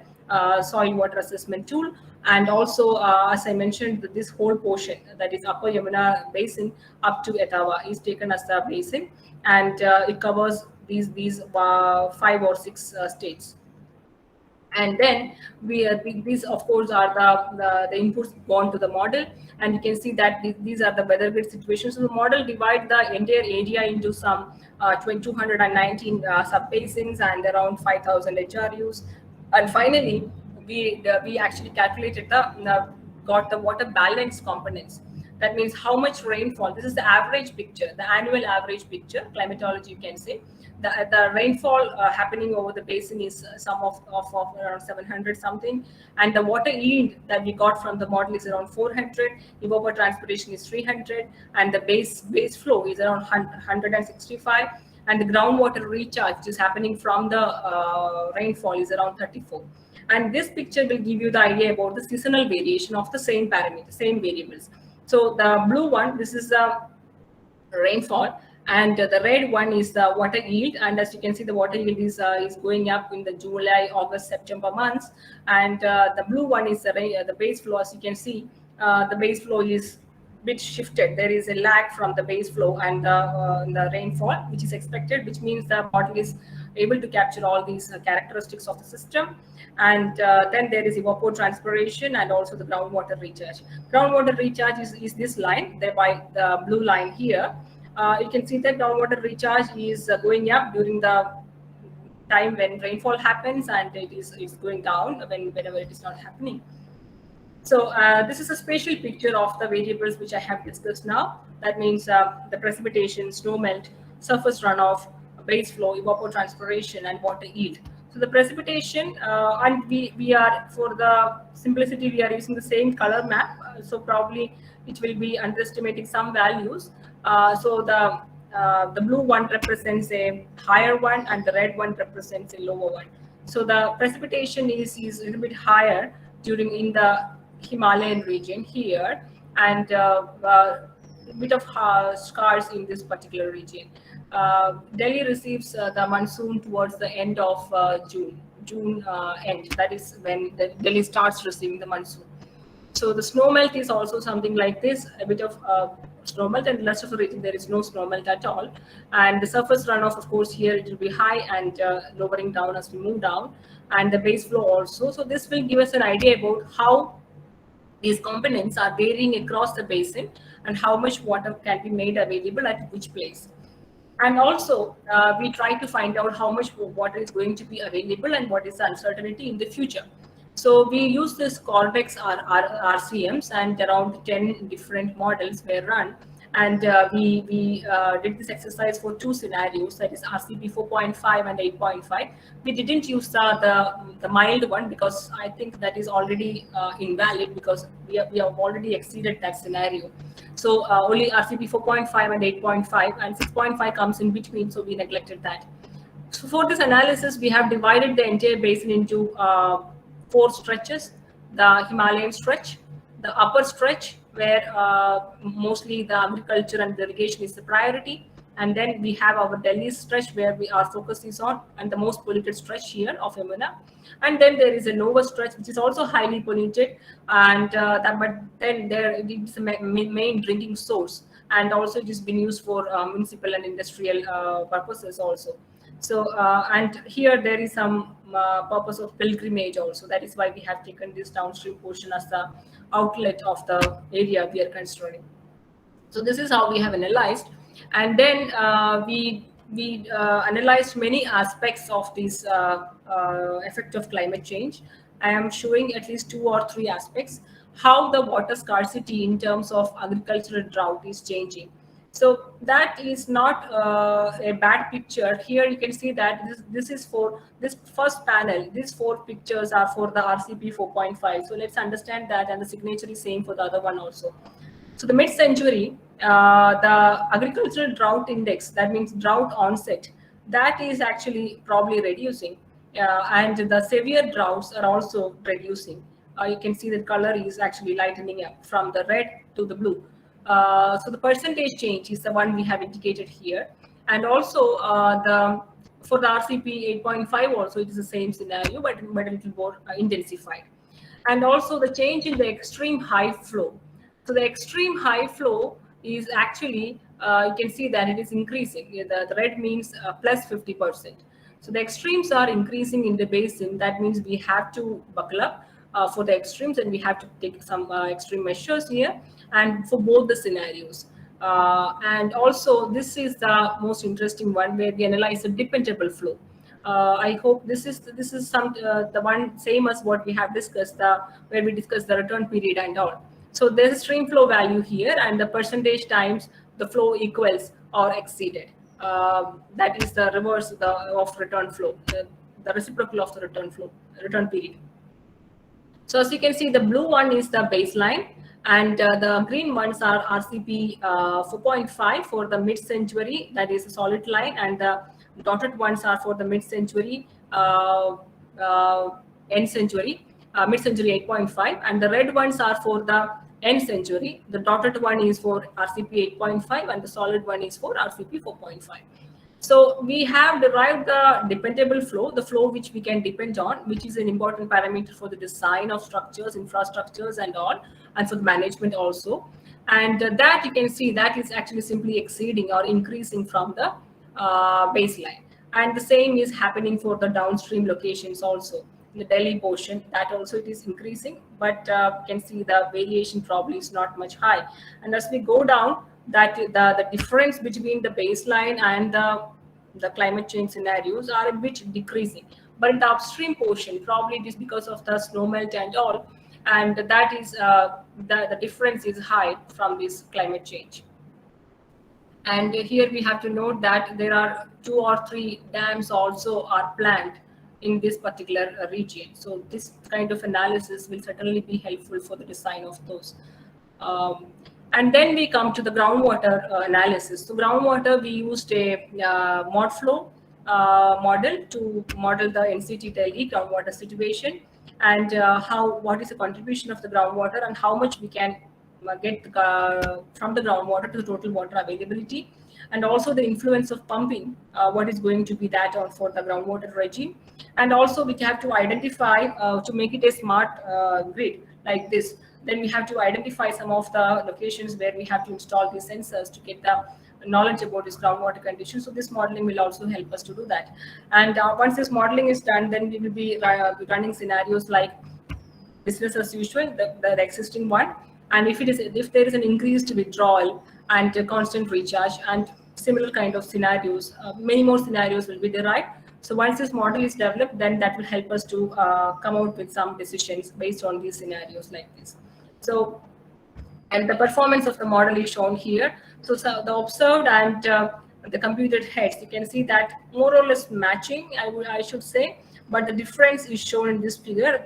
soil water assessment tool. And also, as I mentioned, this whole portion, that is Upper Yamuna Basin up to Etawah, is taken as the basin, and it covers these 5 or 6 states. And then these of course are the inputs gone to the model, and you can see that these are the weather grid situations. So the model divides the entire area into some 219 sub basins and around 5,000 HRUs, and finally we actually calculated got the water balance components. That means how much rainfall. This is the average picture, the annual average picture, climatology you can say. The rainfall happening over the basin is some of around 700 something, and the water yield that we got from the model is around 400. Evapotranspiration is 300, and the base flow is around 165, and the groundwater recharge, which is happening from the rainfall, is around 34. And this picture will give you the idea about the seasonal variation of the same parameters, same variables. So the blue one, this is the rainfall, and the red one is the water yield. And as you can see, the water yield is going up in the July, August, September months. And the blue one is the base flow. As you can see, the base flow is bit shifted. There is a lag from the base flow and the rainfall, which is expected, which means the model is able to capture all these characteristics of the system. And then there is evapotranspiration and also the groundwater recharge. Groundwater recharge is this line, thereby the blue line here. You can see that groundwater recharge is going up during the time when rainfall happens, and it's going down whenever it is not happening. So this is a spatial picture of the variables which I have discussed now. That means the precipitation, snow melt, surface runoff, base flow, evapotranspiration, and water yield. So the precipitation, and we are, for the simplicity, we are using the same color map. So probably it will be underestimating some values. So the blue one represents a higher one, and the red one represents a lower one. So the precipitation is a little bit higher during in the Himalayan region here, and bit of scars in this particular region. Delhi receives the monsoon towards the end of June end. That is when Delhi starts receiving the monsoon. So the snow melt is also something like this, a bit of snow melt, and the rest of the region there is no snow melt at all. And the surface runoff, of course, here it will be high and lowering down as we move down, and the base flow also. So this will give us an idea about how these components are varying across the basin and how much water can be made available at which place. And also, we try to find out how much water is going to be available and what is the uncertainty in the future. So we use this Cortex RCMs, and around 10 different models were run. And we did this exercise for 2 scenarios, that is RCP 4.5 and 8.5. We didn't use the mild one because I think that is already invalid, because we have already exceeded that scenario. So only RCP 4.5 and 8.5, and 6.5 comes in between, so we neglected that. So for this analysis, we have divided the entire basin into 4 stretches: the Himalayan stretch, the upper stretch, where mostly the agriculture and irrigation is the priority, and then we have our Delhi stretch, where our focus is on, and the most polluted stretch here of Yamuna. And then there is a lower stretch, which is also highly polluted, and but then there it is a main drinking source, and also it is being used for municipal and industrial purposes also. So and here there is some purpose of pilgrimage also. That is why we have taken this downstream portion as the outlet of the area we are considering. So this is how we have analyzed, and then we analyzed many aspects of this effect of climate change. I am showing at least 2 or 3 aspects: how the water scarcity in terms of agricultural drought is changing. So that is not a bad picture. Here you can see that this is for this first panel. These 4 pictures are for the RCP 4.5. So let's understand that, and the signature is same for the other one also. So the mid-century, the agricultural drought index, that means drought onset, that is actually probably reducing, and the severe droughts are also reducing. You can see the color is actually lightening up from the red to the blue. So the percentage change is the one we have indicated here, and also for the RCP 8.5 also it is the same scenario, but a little more intensified. And also the change in the extreme high flow. So the extreme high flow is actually, you can see that it is increasing. The red means plus 50%. So the extremes are increasing in the basin. That means we have to buckle up for the extremes, and we have to take some extreme measures here, and for both the scenarios. And also this is the most interesting one, where we analyze the dependable flow. I hope this is some the one same as what we have discussed, where we discussed the return period and all. So there's a stream flow value here, and the percentage times the flow equals or exceeded. That is the reverse of return flow, the reciprocal of the return period. So as you can see, the blue one is the baseline, and the green ones are RCP 4.5 for the mid-century, that is a solid line, and the dotted ones are for the mid-century, end century, mid-century 8.5, and the red ones are for the end century. The dotted one is for RCP 8.5, and the solid one is for RCP 4.5. So we have derived the dependable flow, the flow which we can depend on, which is an important parameter for the design of structures, infrastructures and all, and for the management also. And that you can see that is actually simply exceeding or increasing from the baseline. And the same is happening for the downstream locations also. In the Delhi portion, that also it is increasing, but you can see the variation probably is not much high. And as we go down, that the difference between the baseline and the climate change scenarios are a bit decreasing. But in the upstream portion, probably it is because of the snow melt and all, and that is the difference is high from this climate change. And here we have to note that there are 2 or 3 dams also are planned in this particular region. So this kind of analysis will certainly be helpful for the design of those. And then we come to the groundwater analysis. So groundwater, we used a ModFlow model to model the NCT Delhi groundwater situation, and what is the contribution of the groundwater and how much we can get from the groundwater to the total water availability, and also the influence of pumping, what is going to be that on for the groundwater regime. And also we have to identify, to make it a smart grid like this, then we have to identify some of the locations where we have to install these sensors to get the knowledge about this groundwater condition. So this modeling will also help us to do that. And once this modeling is done, then we will be running scenarios like business as usual, the existing one. And if there is an increased withdrawal and a constant recharge and similar kind of scenarios, many more scenarios will be derived. So once this model is developed, then that will help us to come out with some decisions based on these scenarios like this. So, and the performance of the model is shown here. So the observed and the computed heads, you can see that more or less matching, I should say, but the difference is shown in this figure.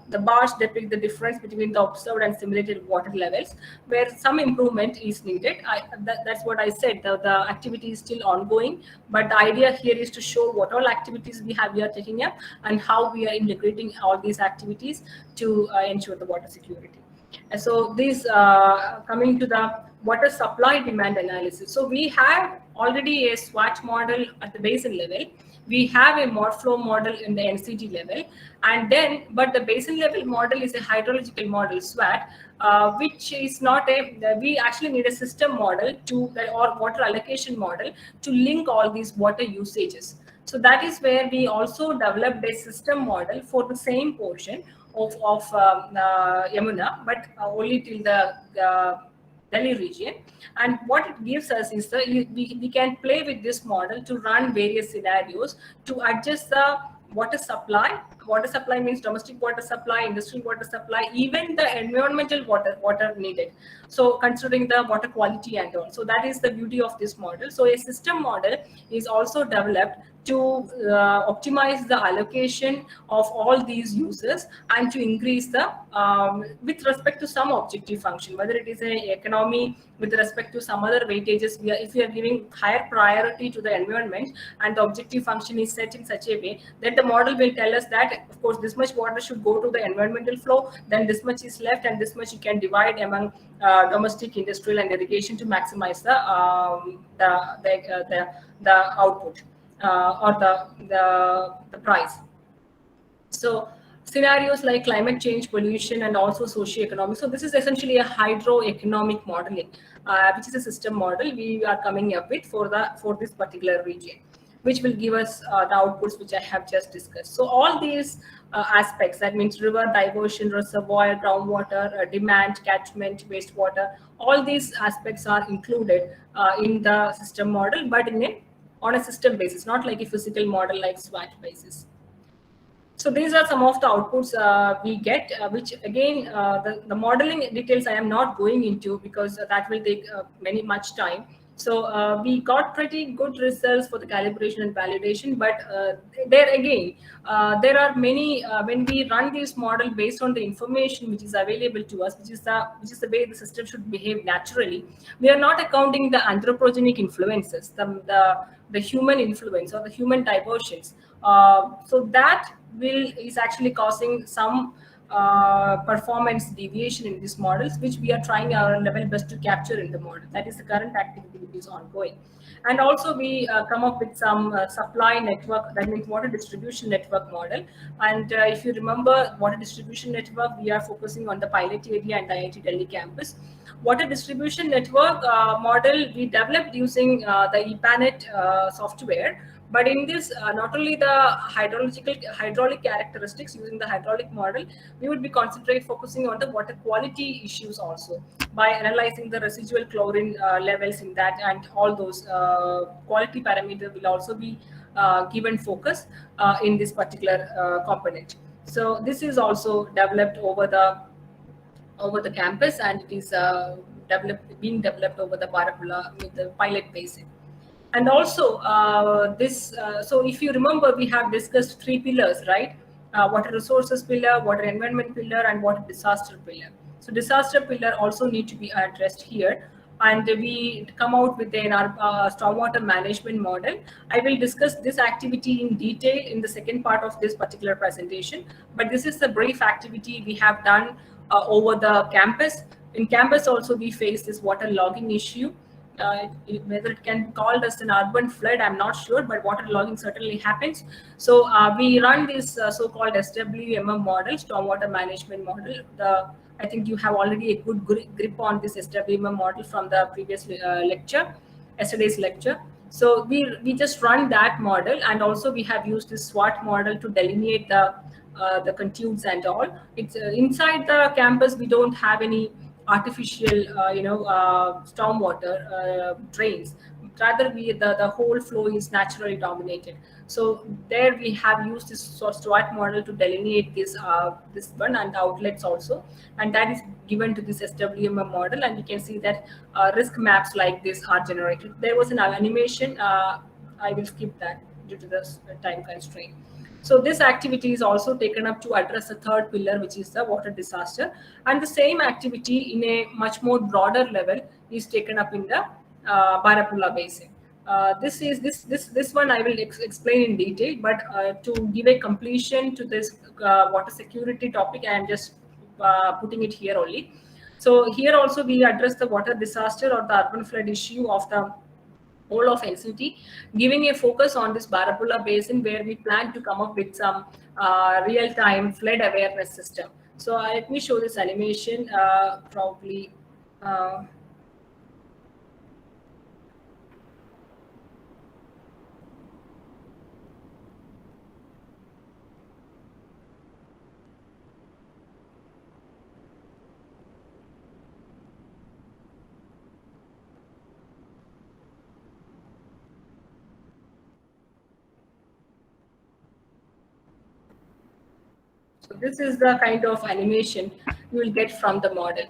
The bars depict the difference between the observed and simulated water levels, where some improvement is needed. That's what I said. The activity is still ongoing, but the idea here is to show what all activities we are taking up and how we are integrating all these activities to ensure the water security. And so this coming to the water supply demand analysis. So we have already a SWAT model at the basin level. We have a ModFlow model in the NCT level, and then, but the basin level model is a hydrological model, SWAT, which is not we actually need a system model or water allocation model to link all these water usages. So that is where we also developed a system model for the same portion of Yamuna, but only till the Delhi region. And what it gives us is we can play with this model to run various scenarios to adjust the water supply. Water supply means domestic water supply, industrial water supply, even the environmental water needed. So considering the water quality and all. So that is the beauty of this model. So a system model is also developed to optimize the allocation of all these users and to increase the with respect to some objective function, whether it is an economy with respect to some other weightages. If we are giving higher priority to the environment and the objective function is set in such a way that the model will tell us that, of course, this much water should go to the environmental flow, then this much is left, and this much you can divide among domestic, industrial, and irrigation to maximize the output. Or the price. So scenarios like climate change, pollution, and also socioeconomic. So this is essentially a hydroeconomic modeling, which is a system model we are coming up with for this particular region, which will give us the outputs which I have just discussed. So all these aspects, that means river, diversion, reservoir, groundwater, demand, catchment, wastewater, all these aspects are included in the system model, but on a system basis, not like a physical model like SWAT basis. So these are some of the outputs we get, which again, the modeling details I am not going into because that will take much time. So we got pretty good results for the calibration and validation, but there again, there are many, when we run this model based on the information which is available to us, which is the way the system should behave naturally, we are not accounting the anthropogenic influences, the human influence or the human diversions. So that is actually causing some performance deviation in these models, which we are trying our level best to capture in the model. That is the current activity which is ongoing. And also we come up with some supply network, that means water distribution network model. And if you remember water distribution network, we are focusing on the pilot area and IIT Delhi campus. Water distribution network model we developed using the EPANET software. But in this, not only the hydraulic characteristics using the hydraulic model, we would be focusing on the water quality issues also by analyzing the residual chlorine levels in that, and all those quality parameters will also be given focus in this particular component. So this is also developed over the campus, and it is being developed over the Barapulla with the pilot basin. And also so if you remember, we have discussed three pillars, right? Water resources pillar, water environment pillar, and water disaster pillar. So disaster pillar also need to be addressed here, and we come out with an stormwater management model. I will discuss this activity in detail in the second part of this particular presentation, but this is the brief activity we have done over the campus. In campus also we face this water logging issue. Whether it can be called as an urban flood, I'm not sure, but water logging certainly happens. So we run this so-called SWMM model, stormwater management model. I think you have already a good grip on this SWMM model from the previous lecture, yesterday's lecture. So we just run that model, and also we have used this SWOT model to delineate the contours and all. It's inside the campus. We don't have any artificial stormwater drains. Rather, the whole flow is naturally dominated. So there we have used this SWOT model to delineate this one and the outlets also, and that is given to this SWMM model, and you can see that risk maps like this are generated. There was an animation. I will skip that due to the time constraint. So this activity is also taken up to address the third pillar, which is the water disaster. And the same activity in a much more broader level is taken up in the Barapulla Basin. This one I will explain in detail, but to give a completion to this water security topic, I am just putting it here only. So here also we address the water disaster or the urban flood issue of the whole of NCT, giving a focus on this Barapulla Basin, where we plan to come up with some real-time flood awareness system. So let me show this animation probably. So this is the kind of animation you will get from the model.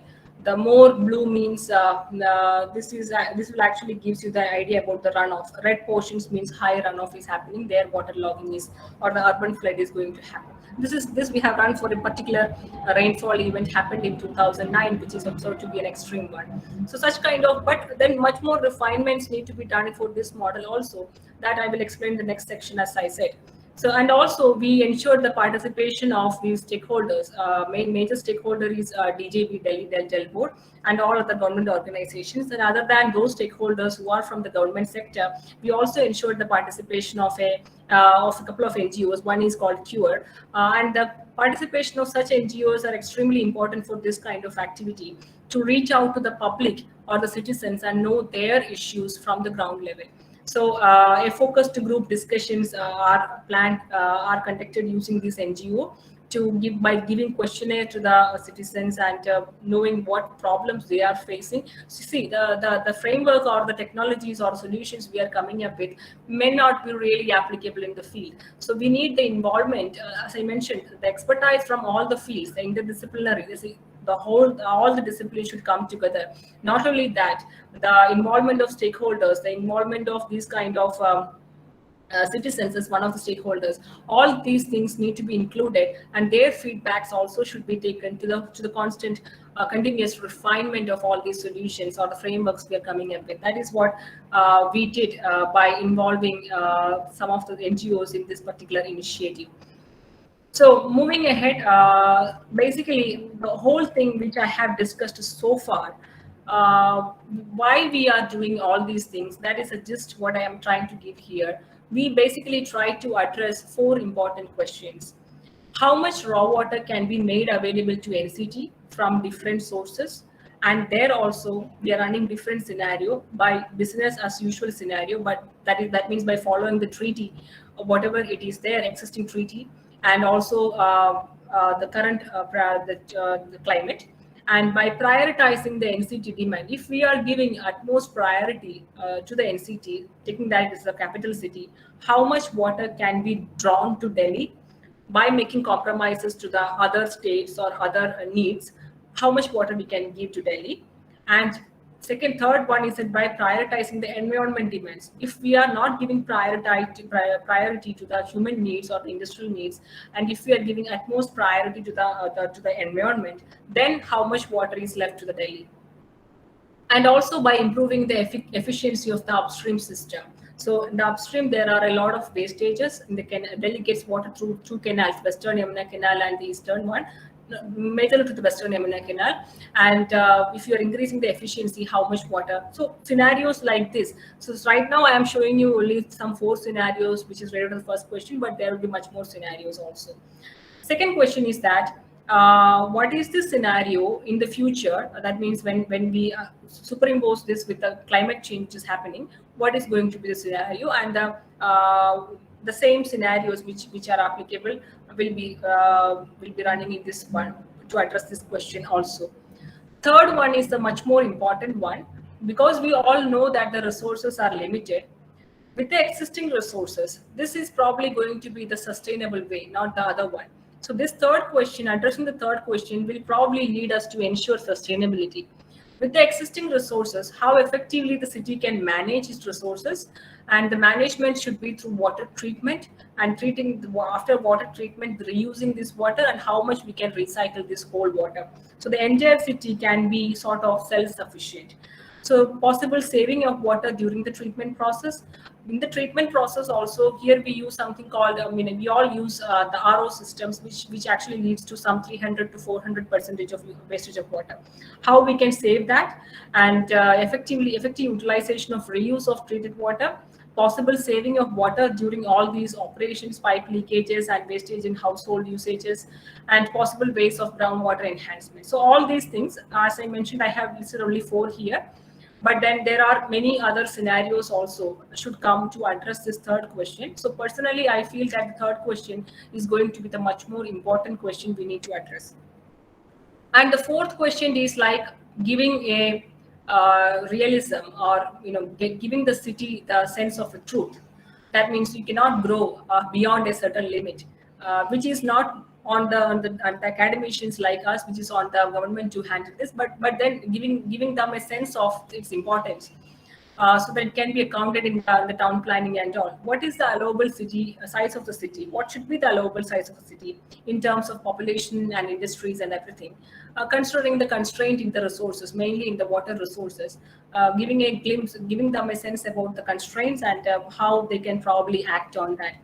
The more blue means this will actually gives you the idea about the runoff. Red portions means high runoff is happening there, water logging is, or the urban flood is going to happen. This we have run for a particular rainfall event happened in 2009, which is observed to be an extreme one. So such kind of, but then much more refinements need to be done for this model also. That I will explain in the next section, as I said. So, and also we ensured the participation of these stakeholders. Major stakeholder is DJB, Delhi Jal Board, and all other government organizations. And other than those stakeholders who are from the government sector, we also ensured the participation of a couple of NGOs. One is called CURE, and the participation of such NGOs are extremely important for this kind of activity, to reach out to the public or the citizens and know their issues from the ground level. So a focused group discussions are planned, are conducted using this NGO to give by giving questionnaire to the citizens and knowing what problems they are facing. So see, the framework or the technologies or solutions we are coming up with may not be really applicable in the field. So we need the involvement, as I mentioned, the expertise from all the fields, the interdisciplinary. All the disciplines should come together. Not only that, the involvement of stakeholders, the involvement of these kind of citizens as one of the stakeholders, all these things need to be included, and their feedbacks also should be taken to the constant continuous refinement of all these solutions or the frameworks we are coming up with. That is what we did by involving some of the NGOs in this particular initiative. So moving ahead, basically the whole thing which I have discussed so far, why we are doing all these things, that is just what I am trying to give here. We basically try to address 4 important questions. How much raw water can be made available to NCT from different sources? And there also we are running different scenario by business as usual scenario, but that means by following the treaty, whatever it is there, existing treaty, and also the current the climate, and by prioritizing the NCT demand. If we are giving utmost priority to the NCT, taking that as the capital city, how much water can be drawn to Delhi by making compromises to the other states or other needs, how much water we can give to Delhi. And third one is that by prioritizing the environment demands. If we are not giving priority to the human needs or the industrial needs, and if we are giving utmost priority to the environment, then how much water is left to the Delhi? And also by improving the efficiency of the upstream system. So in the upstream, there are a lot of wastages. In the Delhi gets water through two canals, Western Yamuna Canal and the Eastern one, majorly to the Western Yamuna Canal. And if you're increasing the efficiency, how much water? So scenarios like this. So right now I am showing you only some 4 scenarios, which is related to the first question, but there will be much more scenarios also. Second question is that what is the scenario in the future? That means when we superimpose this with the climate change is happening, what is going to be the scenario? And the same scenarios which are applicable will be running in this one to address this question also. Third one is the much more important one, because we all know that the resources are limited. With the existing resources, this is probably going to be the sustainable way, not the other one. So this third question, addressing the third question, will probably lead us to ensure sustainability. With the existing resources, how effectively the city can manage its resources, and the management should be through water treatment and treating after water treatment, reusing this water, and how much we can recycle this whole water. So the entire city can be sort of self-sufficient. So possible saving of water during the treatment process. In the treatment process also, here we use something called, we all use the RO systems, which actually leads to some 300 to 400% of wastage of water. How we can save that, and effective utilization of reuse of treated water, possible saving of water during all these operations, pipe leakages and wastage in household usages, and possible ways of groundwater enhancement. So all these things, as I mentioned, I have listed only 4 here. But then there are many other scenarios also should come to address this third question. So personally, I feel that the third question is going to be the much more important question we need to address. And the fourth question is like giving a realism, or giving the city the sense of the truth. That means you cannot grow beyond a certain limit, which is not on the academicians like us, which is on the government to handle this, but then giving them a sense of its importance, so that it can be accounted in the town planning and all. What is the allowable city size of the city? What should be the allowable size of the city in terms of population and industries and everything? Considering the constraint in the resources, mainly in the water resources, giving a glimpse, giving them a sense about the constraints and how they can probably act on that.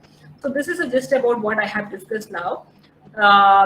So this is just about what I have discussed now.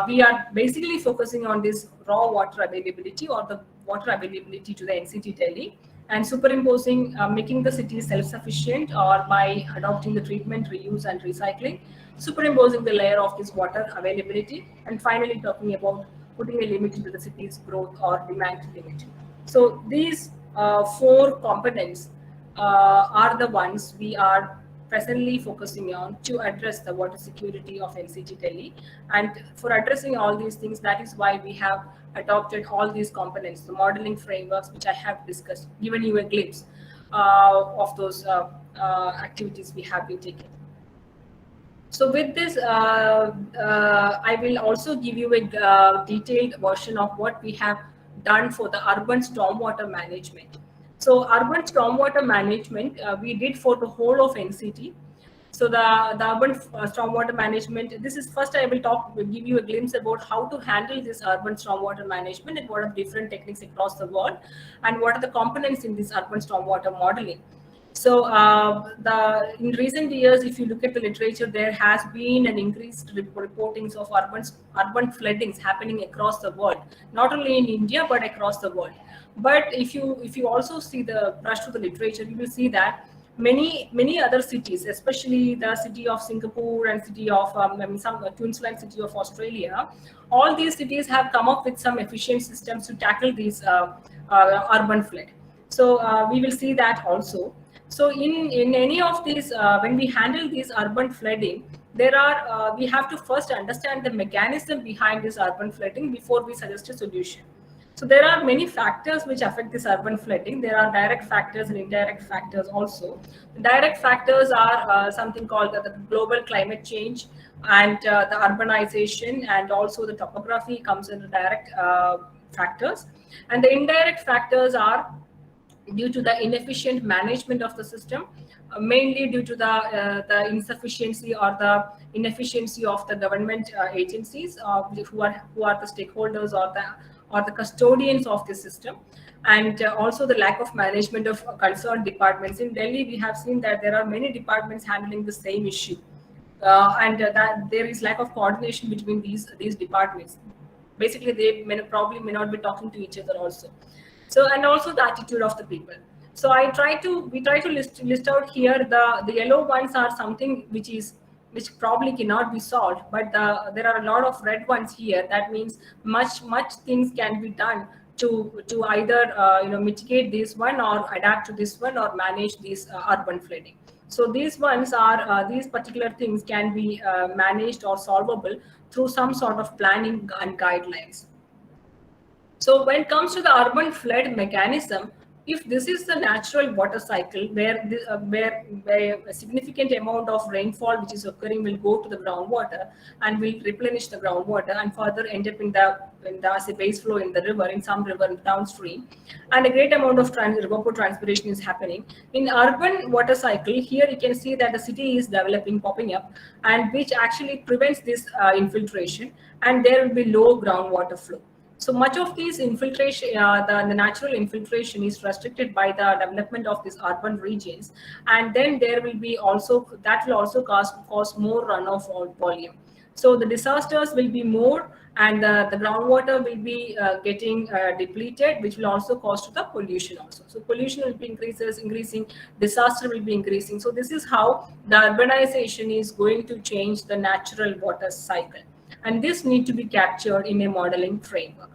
We are basically focusing on this raw water availability, or the water availability to the NCT Delhi, and superimposing, making the city self-sufficient, or by adopting the treatment, reuse, and recycling, superimposing the layer of this water availability, and finally talking about putting a limit into the city's growth or demand limit. So these 4 components are the ones we are presently focusing on to address the water security of NCT Delhi. And for addressing all these things, that is why we have adopted all these components, the modeling frameworks, which I have discussed, given you a glimpse of those activities we have been taking. So with this, I will also give you a detailed version of what we have done for the urban stormwater management. So urban stormwater management, we did for the whole of NCT. So the urban stormwater management, this is first I will give you a glimpse about how to handle this urban stormwater management and what are different techniques across the world, and what are the components in this urban stormwater modeling. So in recent years, if you look at the literature, there has been an increased reportings of urban floodings happening across the world, not only in India but across the world. But if you also see the brush through the literature, you will see that many other cities, especially the city of Singapore and city of some Queensland, city of Australia, all these cities have come up with some efficient systems to tackle these urban flood. So we will see that also. So in any of these, when we handle these urban flooding, we have to first understand the mechanism behind this urban flooding before we suggest a solution. So there are many factors which affect this urban flooding. There are direct factors and indirect factors also. The direct factors are something called the global climate change, and the urbanization, and also the topography comes in the direct factors, and the indirect factors are due to the inefficient management of the system, mainly due to the insufficiency or the inefficiency of the government agencies who are the stakeholders or the custodians of the system, and also the lack of management of concerned departments. In Delhi, we have seen that there are many departments handling the same issue, and that there is lack of coordination between these departments. Basically, they probably may not be talking to each other also. So, and also the attitude of the people. So we try to list out here the yellow ones are something which probably cannot be solved, but there are a lot of red ones here. That means much things can be done to either mitigate this one or adapt to this one or manage this urban flooding. So these ones are these particular things can be managed or solvable through some sort of planning and guidelines. So when it comes to the urban flood mechanism, if this is the natural water cycle where a significant amount of rainfall which is occurring will go to the groundwater and will replenish the groundwater and further end up in the as a base flow in the river, in some river downstream, and a great amount of evapotranspiration is happening. In urban water cycle, here you can see that the city is developing, popping up, and which actually prevents this infiltration, and there will be low groundwater flow. So much of these infiltration, the natural infiltration is restricted by the development of these urban regions, and then there will be also that will also cause more runoff volume. So the disasters will be more, and the groundwater will be getting depleted, which will also cause to the pollution also. So pollution will be increasing, disaster will be increasing. So this is how the urbanization is going to change the natural water cycle, and this need to be captured in a modeling framework.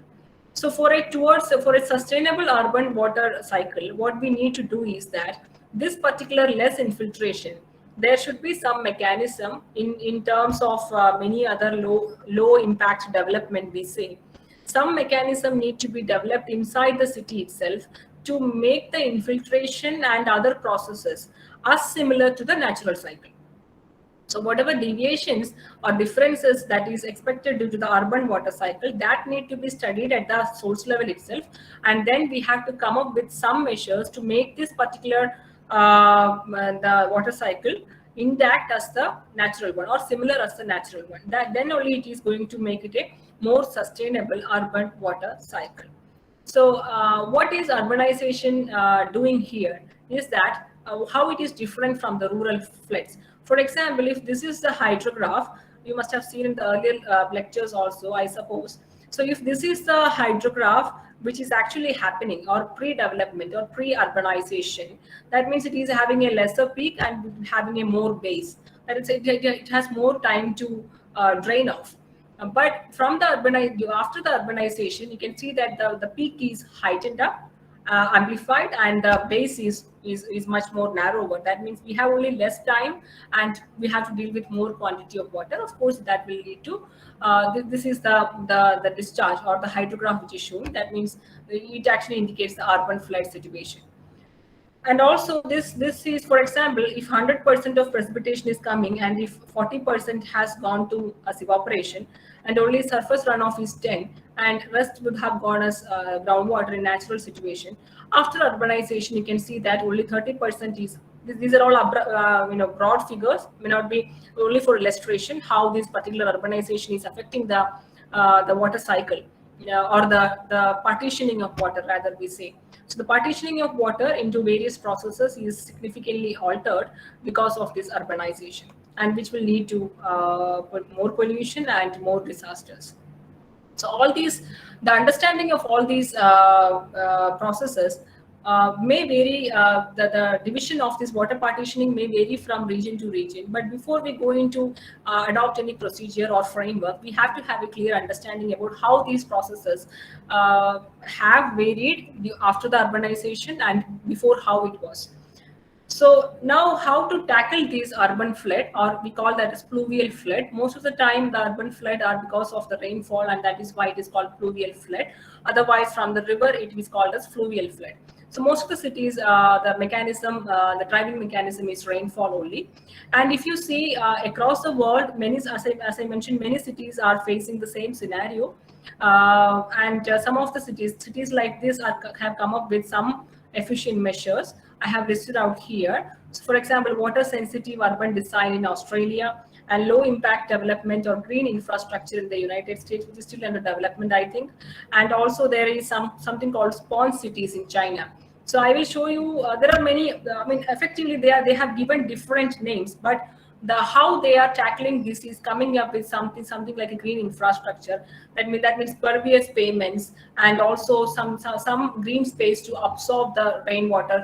So for a sustainable urban water cycle, what we need to do is that this particular less infiltration, there should be some mechanism in terms of many other low impact development, we say. Some mechanism need to be developed inside the city itself to make the infiltration and other processes as similar to the natural cycle. So whatever deviations or differences that is expected due to the urban water cycle, that need to be studied at the source level itself, and then we have to come up with some measures to make this particular the water cycle intact as the natural one or similar as the natural one. That then only it is going to make it a more sustainable urban water cycle. So what is urbanization doing here is that how it is different from the rural floods. For example, if this is the hydrograph, you must have seen in the earlier lectures also, I suppose. So if this is the hydrograph which is actually happening or pre-development or pre-urbanization, that means it is having a lesser peak and having a more base. That is, it has more time to drain off. But from the after the urbanization, you can see that the peak is heightened up, amplified, and the base is much more narrower. That means we have only less time and we have to deal with more quantity of water. Of course, that will lead to this is the discharge or the hydrograph which is shown. That means it actually indicates the urban flood situation. And also this is, for example, if 100% of precipitation is coming and if 40% has gone to as evaporation and only surface runoff is 10 and rest would have gone as groundwater in natural situation. After urbanization, you can see that only 30% is, these are all broad figures, may not be only for illustration how this particular urbanization is affecting the water cycle or the partitioning of water, rather we say. So the partitioning of water into various processes is significantly altered because of this urbanization, and which will lead to more pollution and more disasters. So all these, the understanding of all these processes may vary, the division of this water partitioning may vary from region to region. But before we go into adopt any procedure or framework, we have to have a clear understanding about how these processes have varied after the urbanization and before how it was. So now how to tackle these urban flood, or we call that as pluvial flood. Most of the time the urban flood are because of the rainfall, and that is why it is called pluvial flood. Otherwise from the river it is called as fluvial flood. So most of the cities, the mechanism, the driving mechanism is rainfall only. And if you see across the world, many, as I mentioned, many cities are facing the same scenario. And some of the cities like this have come up with some efficient measures. I have listed out here. So for example, water sensitive urban design in Australia, and low impact development or green infrastructure in the United States, which is still under development, I think. And also there is something called sponge cities in China. So I will show you, there are many, I mean, effectively they have given different names, but how they are tackling this is coming up with something like a green infrastructure. That means pervious pavements, and also some green space to absorb the rainwater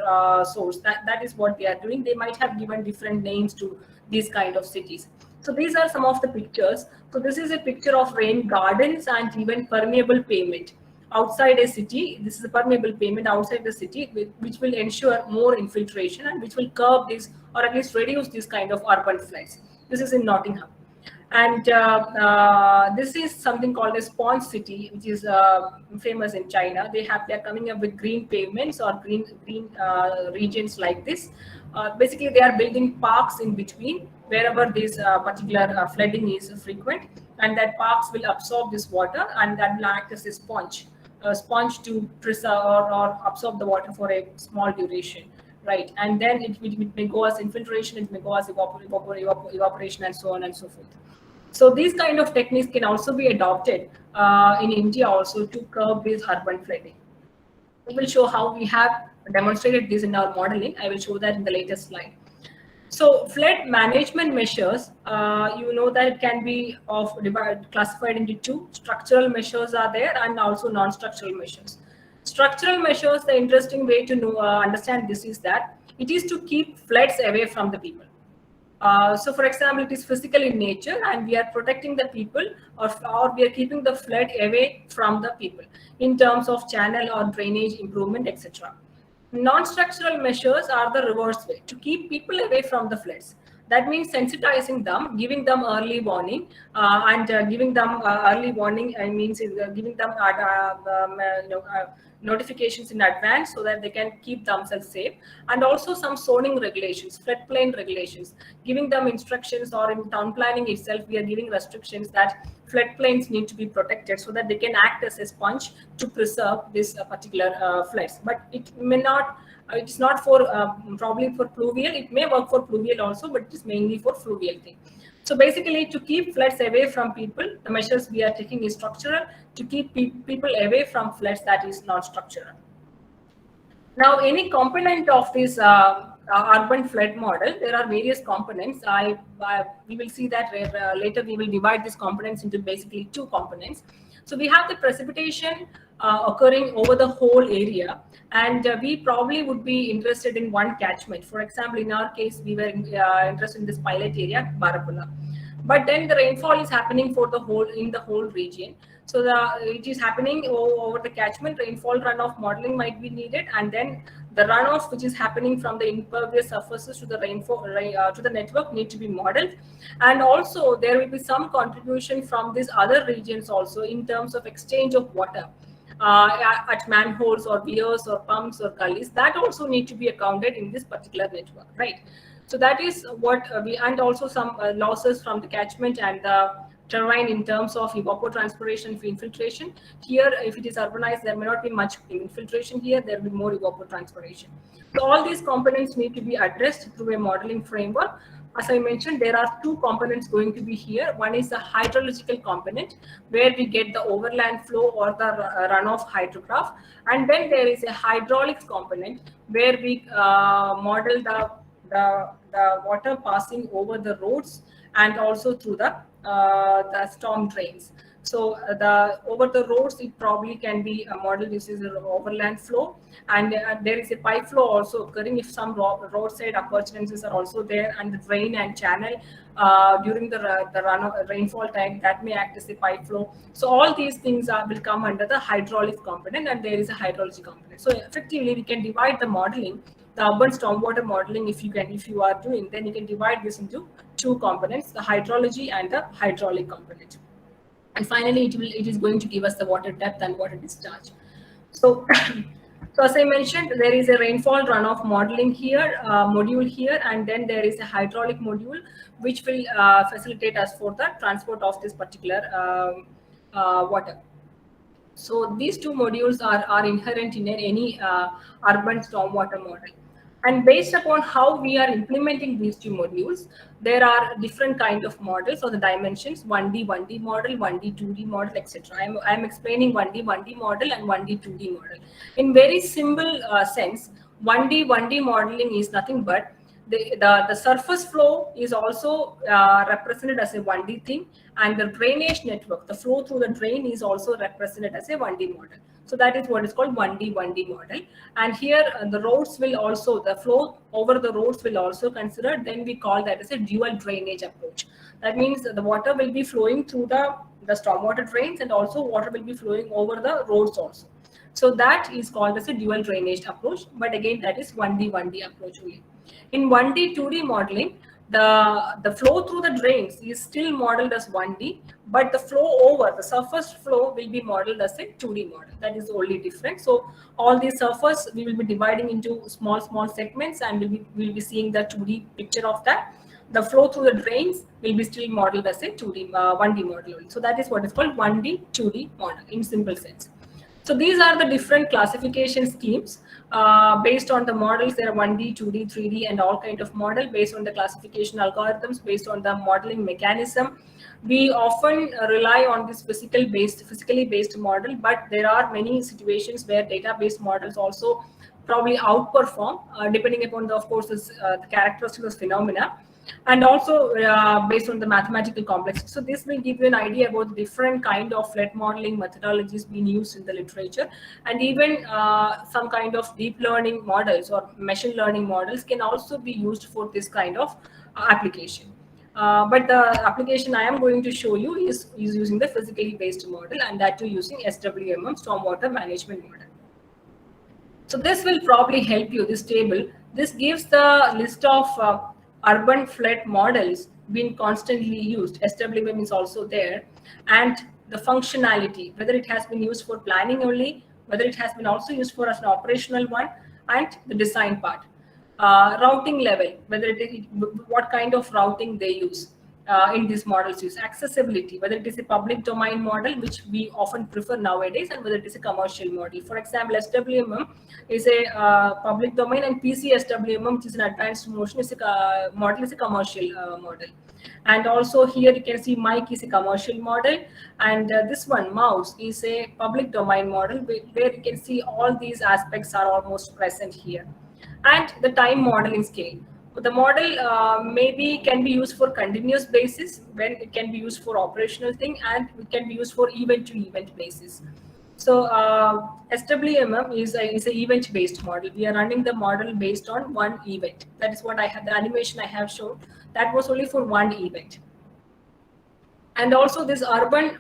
source. That is what they are doing. They might have given different names to these kind of cities. So these are some of the pictures. So this is a picture of rain gardens and even permeable pavement outside a city. This is a permeable pavement outside the city, which will ensure more infiltration and which will curb this, or at least reduce this kind of urban floods. This is in Nottingham. And this is something called a sponge city, which is famous in China. They are coming up with green pavements or green regions like this. Basically, they are building parks in between wherever this particular flooding is frequent, and that parks will absorb this water, and that will act as a sponge to preserve or absorb the water for a small duration, right? And then it may go as infiltration, it may go as evaporation, and so on and so forth. So these kind of techniques can also be adopted in India also to curb this urban flooding. We will show how we have demonstrated this in our modeling. I will show that in the latest slide. So flood management measures, you know that it can be classified into two. Structural measures are there, and also non-structural measures. Structural measures, the interesting way to know, understand this is that it is to keep floods away from the people. So for example, it is physical in nature, and we are protecting the people, or we are keeping the flood away from the people in terms of channel or drainage improvement, etc. Non-structural measures are the reverse way, to keep people away from the floods. That means sensitizing them, giving them early warning, giving them early warning means giving them notifications in advance so that they can keep themselves safe, and also some zoning regulations, floodplain regulations, giving them instructions, or in town planning itself we are giving restrictions that floodplains need to be protected so that they can act as a sponge to preserve this particular floods. But it may not, it's not for probably for pluvial. It may work for pluvial also, but it is mainly for fluvial thing. So basically, to keep floods away from people, the measures we are taking is structural. To keep people away from floods, that is not structural. Now, any component of this urban flood model, there are various components. We will see that later. We will divide these components into basically two components. So we have the precipitation occurring over the whole area, and we probably would be interested in one catchment. For example, in our case, we were interested in this pilot area, Barapulla. But then the rainfall is happening for the whole region. So it is happening over the catchment. Rainfall runoff modeling might be needed, and then the runoff which is happening from the impervious surfaces to the rainfall to the network need to be modeled. And also there will be some contribution from these other regions also in terms of exchange of water at manholes or weirs or pumps or gullies. That also need to be accounted in this particular network, right? So that is what and also some losses from the catchment and the terrain in terms of evapotranspiration for infiltration. Here, if it is urbanized, there may not be much infiltration here, there will be more evapotranspiration. So all these components need to be addressed through a modeling framework. As I mentioned, there are two components going to be here. One is the hydrological component, where we get the overland flow or the runoff hydrograph. And then there is a hydraulics component, where we model the water passing over the roads and also through the storm drains. So over the roads, it probably can be a model. This is an overland flow, and there is a pipe flow also occurring if some roadside appurtenances are also there, and the drain and channel during the rainfall time, that may act as a pipe flow. So all these things will come under the hydraulic component, and there is a hydrology component. So effectively, we can divide the modeling, the urban stormwater modeling, if you are doing, then you can divide this into two components, the hydrology and the hydraulic component. And finally, it is going to give us the water depth and water discharge. So So as I mentioned, there is a rainfall runoff modeling here, module here, and then there is a hydraulic module which will facilitate us for the transport of this particular water. So these two modules are inherent in any urban stormwater model. And based upon how we are implementing these two modules, there are different kind of models or the dimensions, 1D model, 1D, 2D model, etc. I'm explaining 1D model and 1D, 2D model. In very simple sense, 1D modeling is nothing but the surface flow is also represented as a 1D thing, and the drainage network, the flow through the drain, is also represented as a 1D model. So that is what is called 1D model. And here the roads will also, the flow over the roads will also considered. Then we call that as a dual drainage approach. That means the water will be flowing through the stormwater drains, and also water will be flowing over the roads also. So that is called as a dual drainage approach. But again, that is 1D approach only. In 1D, 2D modeling, the flow through the drains is still modeled as 1D, but the flow over, the surface flow, will be modeled as a 2D model. That is the only difference. So all these surface we will be dividing into small segments, and we'll be seeing the 2D picture of that. The flow through the drains will be still modeled as a 1D model only. So that is what is called 1D, 2D model in simple sense. So these are the different classification schemes based on the models. There are 1D, 2D, 3D, and all kind of model based on the classification algorithms, based on the modeling mechanism. We often rely on this physically based model, but there are many situations where database models also probably outperform depending upon of course, the characteristics of phenomena, and also based on the mathematical complexity. So this will give you an idea about different kind of flood modeling methodologies being used in the literature, and even some kind of deep learning models or machine learning models can also be used for this kind of application. But the application I am going to show you is using the physically based model, and that too using SWMM, stormwater management model. So this will probably help you, this table. This gives the list of urban flood models being constantly used. SWM is also there, and the functionality, whether it has been used for planning only, whether it has been also used for as an operational one, and the design part. Routing level, whether what kind of routing they use in these models, use accessibility, whether it is a public domain model, which we often prefer nowadays, and whether it is a commercial model. For example, SWMM is a public domain, and PCSWMM, which is an advanced motion, is a model, is a commercial model. And also here you can see Mike is a commercial model, and this one Mouse is a public domain model, where you can see all these aspects are almost present here. And the time modeling scale. The model maybe can be used for continuous basis, when it can be used for operational thing, and it can be used for event to event basis. So SWMM is an event based model. We are running the model based on one event. That is what I have, the animation I have shown, that was only for one event. And also this urban,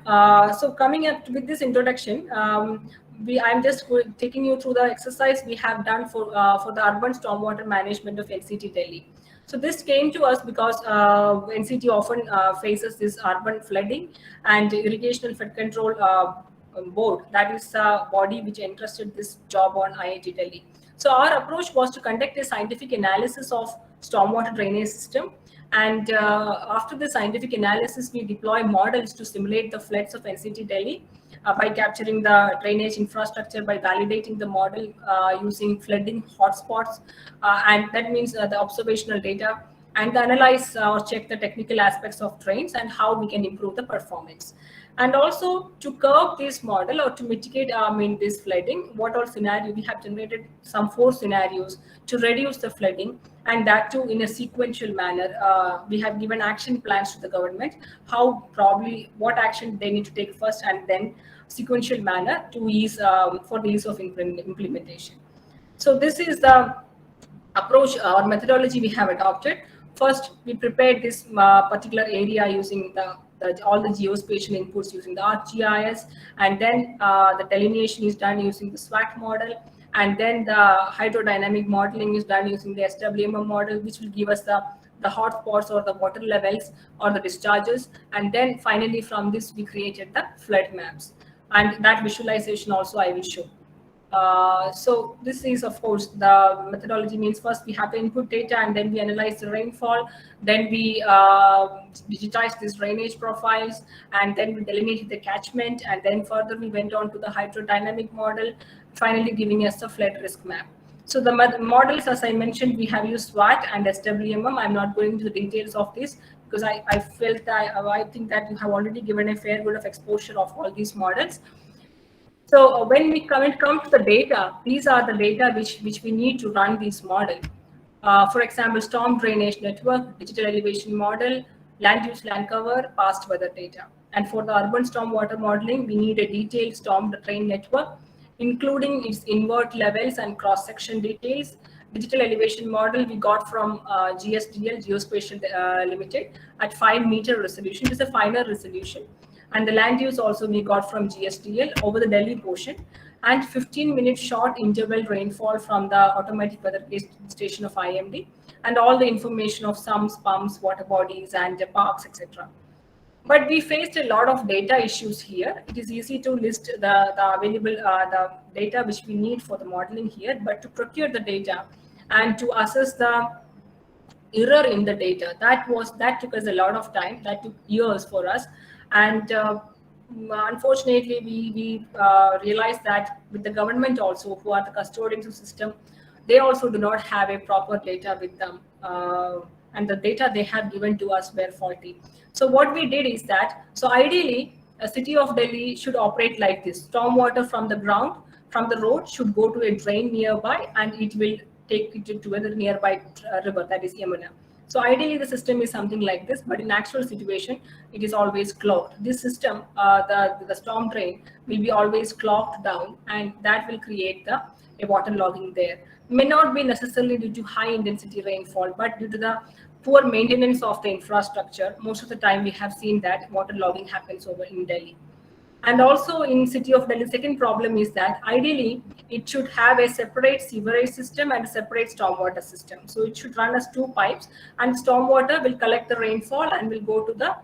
so coming up with this introduction, I'm just taking you through the exercise we have done for the urban stormwater management of NCT Delhi. So this came to us because NCT often faces this urban flooding, and irrigational flood control board, that is a body which entrusted this job on IIT Delhi. So our approach was to conduct a scientific analysis of stormwater drainage system. And after the scientific analysis, we deploy models to simulate the floods of NCT Delhi by capturing the drainage infrastructure, by validating the model using flooding hotspots. And that means the observational data, and analyze or check the technical aspects of drains and how we can improve the performance. And also to curb this model or to mitigate this flooding, what all scenario we have generated some 4 scenarios to reduce the flooding, and that too in a sequential manner. We have given action plans to the government, how probably what action they need to take first, and then sequential manner to ease for the ease of implementation. So this is the approach or methodology we have adopted. First, we prepared this particular area using all the geospatial inputs using the ArcGIS, and then the delineation is done using the SWAT model, and then the hydrodynamic modeling is done using the SWMM model, which will give us the hotspots or the water levels or the discharges, and then finally from this we created the flood maps, and that visualization also I will show. So this is, of course, the methodology means first we have the input data and then we analyze the rainfall, then we digitize these drainage profiles, and then we delineate the catchment, and then further we went on to the hydrodynamic model, finally giving us the flood risk map. So the models, as I mentioned, we have used SWAT and SWMM. I'm not going into the details of this because I felt that I think that you have already given a fair bit of exposure of all these models. So when we come to the data, these are the data which we need to run this model. For example, storm drainage network, digital elevation model, land use, land cover, past weather data. And for the urban stormwater modeling, we need a detailed storm drain network, including its invert levels and cross-section details. Digital elevation model we got from GSDL, Geospatial Limited, at 5-meter resolution. It is a finer resolution. And the land use also we got from GSDL over the Delhi portion, and 15-minute short interval rainfall from the automatic weather station of IMD, and all the information of sumps, pumps, water bodies, and parks, etc. But we faced a lot of data issues here. It is easy to list the available the data which we need for the modeling here, but to procure the data and to assess the error in the data, that took us a lot of time. That took years for us, and unfortunately we realized that with the government also, who are the custodians of system, they also do not have a proper data with them, and the data they have given to us were faulty. So what we did is that, so ideally a city of Delhi should operate like this: stormwater from the ground, from the road, should go to a drain nearby, and it will take it to a nearby river, that is Yamuna. So ideally the system is something like this, but in actual situation, it is always clogged. This system, the storm drain, will be always clogged down, and that will create a water logging there. May not be necessarily due to high intensity rainfall, but due to the poor maintenance of the infrastructure, most of the time we have seen that water logging happens over in Delhi. And also in city of Delhi, second problem is that ideally it should have a separate sewerage system and a separate stormwater system. So it should run as 2 pipes, and stormwater will collect the rainfall and will go to the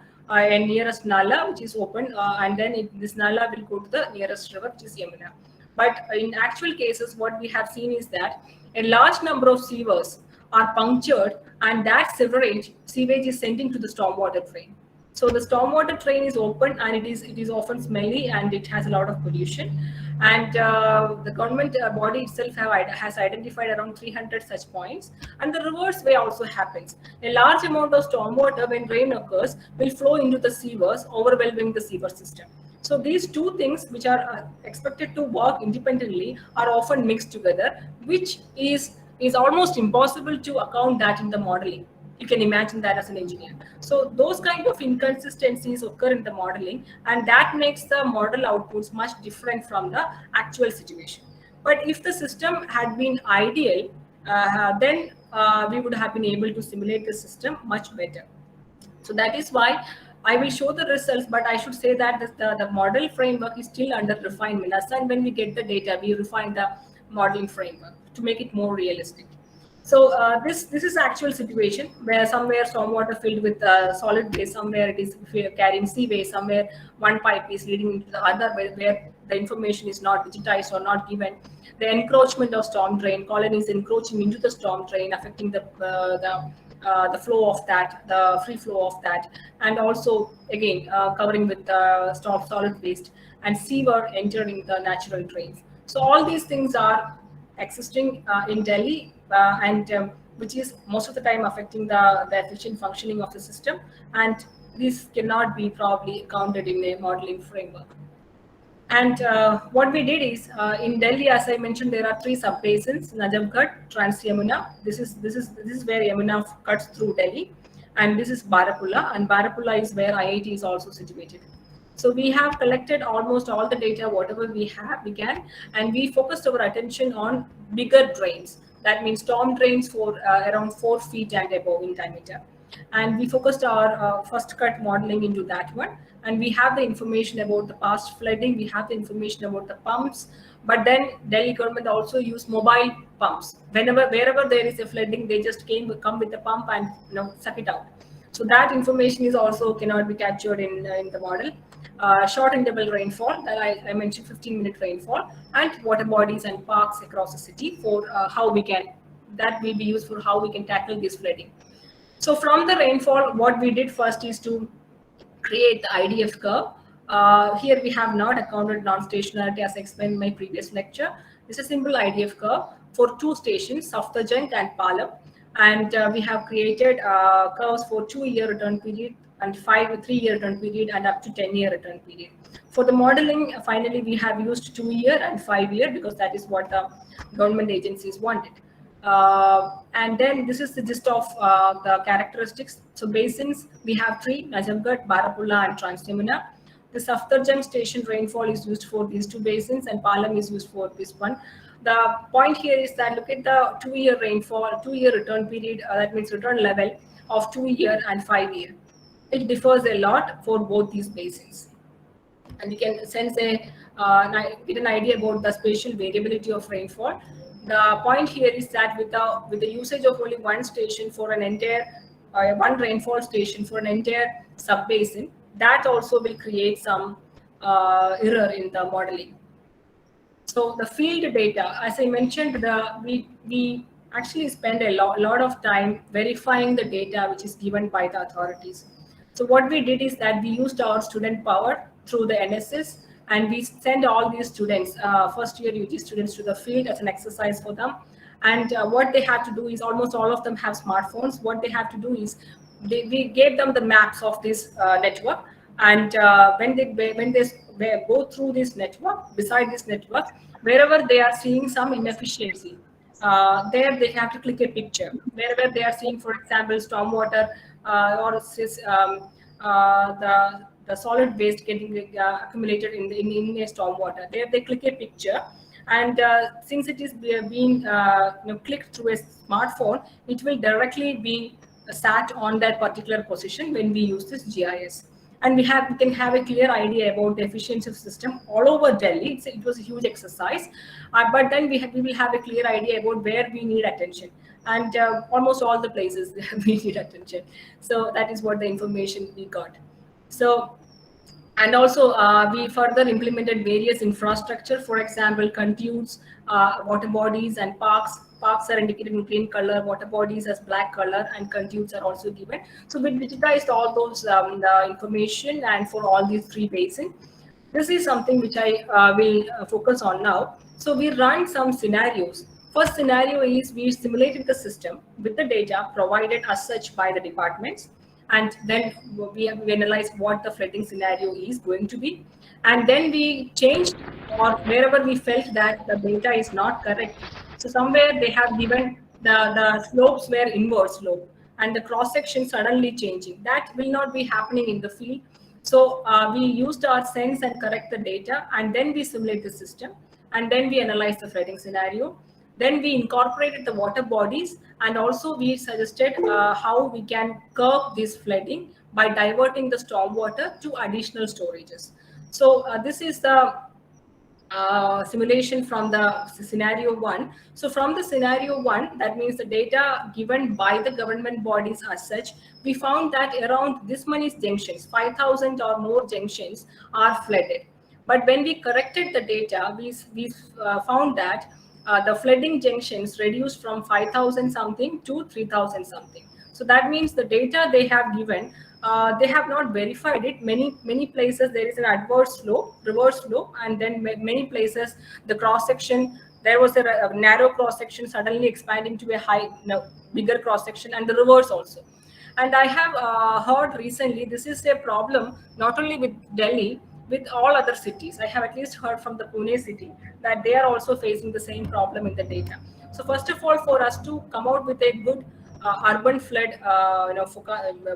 nearest nala, which is open, and then this nala will go to the nearest river, which is Yamuna. But in actual cases, what we have seen is that a large number of sewers are punctured, and that sewage is sending to the stormwater drain. So the stormwater drain is open, and it is often smelly, and it has a lot of pollution. And the government body itself has identified around 300 such points. And the reverse way also happens. A large amount of stormwater, when rain occurs, will flow into the sewers, overwhelming the sewer system. So these two things, which are expected to work independently, are often mixed together, which is almost impossible to account that in the modeling. You can imagine that as an engineer. So those kind of inconsistencies occur in the modeling, and that makes the model outputs much different from the actual situation. But if the system had been ideal, then we would have been able to simulate the system much better. So that is why I will show the results, but I should say that the model framework is still under refinement. As and when we get the data, we refine the modeling framework to make it more realistic. So this is actual situation where somewhere stormwater filled with solid waste, somewhere it is carrying sea waste, somewhere one pipe is leading into the other where the information is not digitized or not given. The encroachment of storm drain, colonies encroaching into the storm drain, affecting the flow of that, the free flow of that, and also again covering with solid waste, and sewer entering the natural drains. So all these things are existing in Delhi, and which is most of the time affecting the efficient functioning of the system, and this cannot be probably counted in a modeling framework. And what we did is in Delhi, as I mentioned, there are 3 sub-basins: Najamgarh, Trans Yamuna. This is where Yamuna cuts through Delhi, and this is Barapulla, and Barapulla is where IIT is also situated. So we have collected almost all the data, whatever we can, and we focused our attention on bigger drains. That means storm drains for around 4 feet and above in diameter. And we focused our first cut modeling into that one. And we have the information about the past flooding. We have the information about the pumps. But then Delhi government also used mobile pumps. Wherever there is a flooding, they just come with the pump and suck it out. So that information is also cannot be captured in the model. Short interval rainfall, that I mentioned 15-minute rainfall, and water bodies and parks across the city for how we can, that will be used for how we can tackle this flooding. So from the rainfall, what we did first is to create the IDF curve. Here we have not accounted non-stationarity as I explained in my previous lecture. This is a simple IDF curve for two stations, Safdarjung and Palam. And we have created curves for 2-year return period and 3-year return period and up to 10-year return period. For the modeling, finally, we have used 2-year and 5-year because that is what the government agencies wanted. And then this is the gist of the characteristics. So basins, we have 3, Najamgarh, Barapulla and Trans Yamuna. The Safdarjung station rainfall is used for these 2 basins and Palam is used for this one. The point here is that look at the 2-year rainfall, 2-year return period, that means return level of 2-year and 5-year. It differs a lot for both these basins. And you can sense get an idea about the spatial variability of rainfall. The point here is that with the usage of only one station for an entire, one rainfall station for an entire sub-basin, that also will create some error in the modeling. So the field data, as I mentioned, we actually spend a lot of time verifying the data which is given by the authorities. So what we did is that we used our student power through the NSS, and we send all these students, first year UG students, to the field as an exercise for them. And what they have to do is, almost all of them have smartphones. What they have to do is, we gave them the maps of this network, and when they go through this network, beside this network, wherever they are seeing some inefficiency, there they have to click a picture. Wherever they are seeing, for example, stormwater or the solid waste getting accumulated in a stormwater, there they click a picture, and since it is being clicked through a smartphone, it will directly be sat on that particular position when we use this GIS. And we can have a clear idea about the efficiency of the system all over Delhi. It was a huge exercise, but then we will have a clear idea about where we need attention, and almost all the places we need attention. So that is what the information we got. So, and also we further implemented various infrastructure, for example, conduits, water bodies and parks. Parks are indicated in green color, water bodies as black color, and conduits are also given. So we digitized all those the information, and for all these 3 basins. This is something which I will focus on now. So we run some scenarios. First scenario is we simulated the system with the data provided as such by the departments, and then we analyzed what the flooding scenario is going to be, and then we changed, or wherever we felt that the data is not correct. So somewhere they have given the slopes were inward slope and the cross section suddenly changing. That will not be happening in the field. So we used our sense and correct the data, and then we simulate the system, and then we analyze the flooding scenario. Then we incorporated the water bodies, and also we suggested how we can curb this flooding by diverting the stormwater to additional storages. So this is the simulation from the scenario 1. So from the scenario 1, that means the data given by the government bodies as such, we found that around this many junctions, 5,000 or more junctions are flooded. But when we corrected the data, we found that the flooding junctions reduced from 5,000 something to 3,000 something. So that means the data they have given, they have not verified it. Many places there is an adverse slope, reverse slope, and then many places the cross section, there was a narrow cross section suddenly expanding to a bigger cross section, and the reverse also. And I have heard recently this is a problem not only with Delhi, with all other cities. I have at least heard from the Pune city that they are also facing the same problem in the data. So first of all, for us to come out with a good urban flood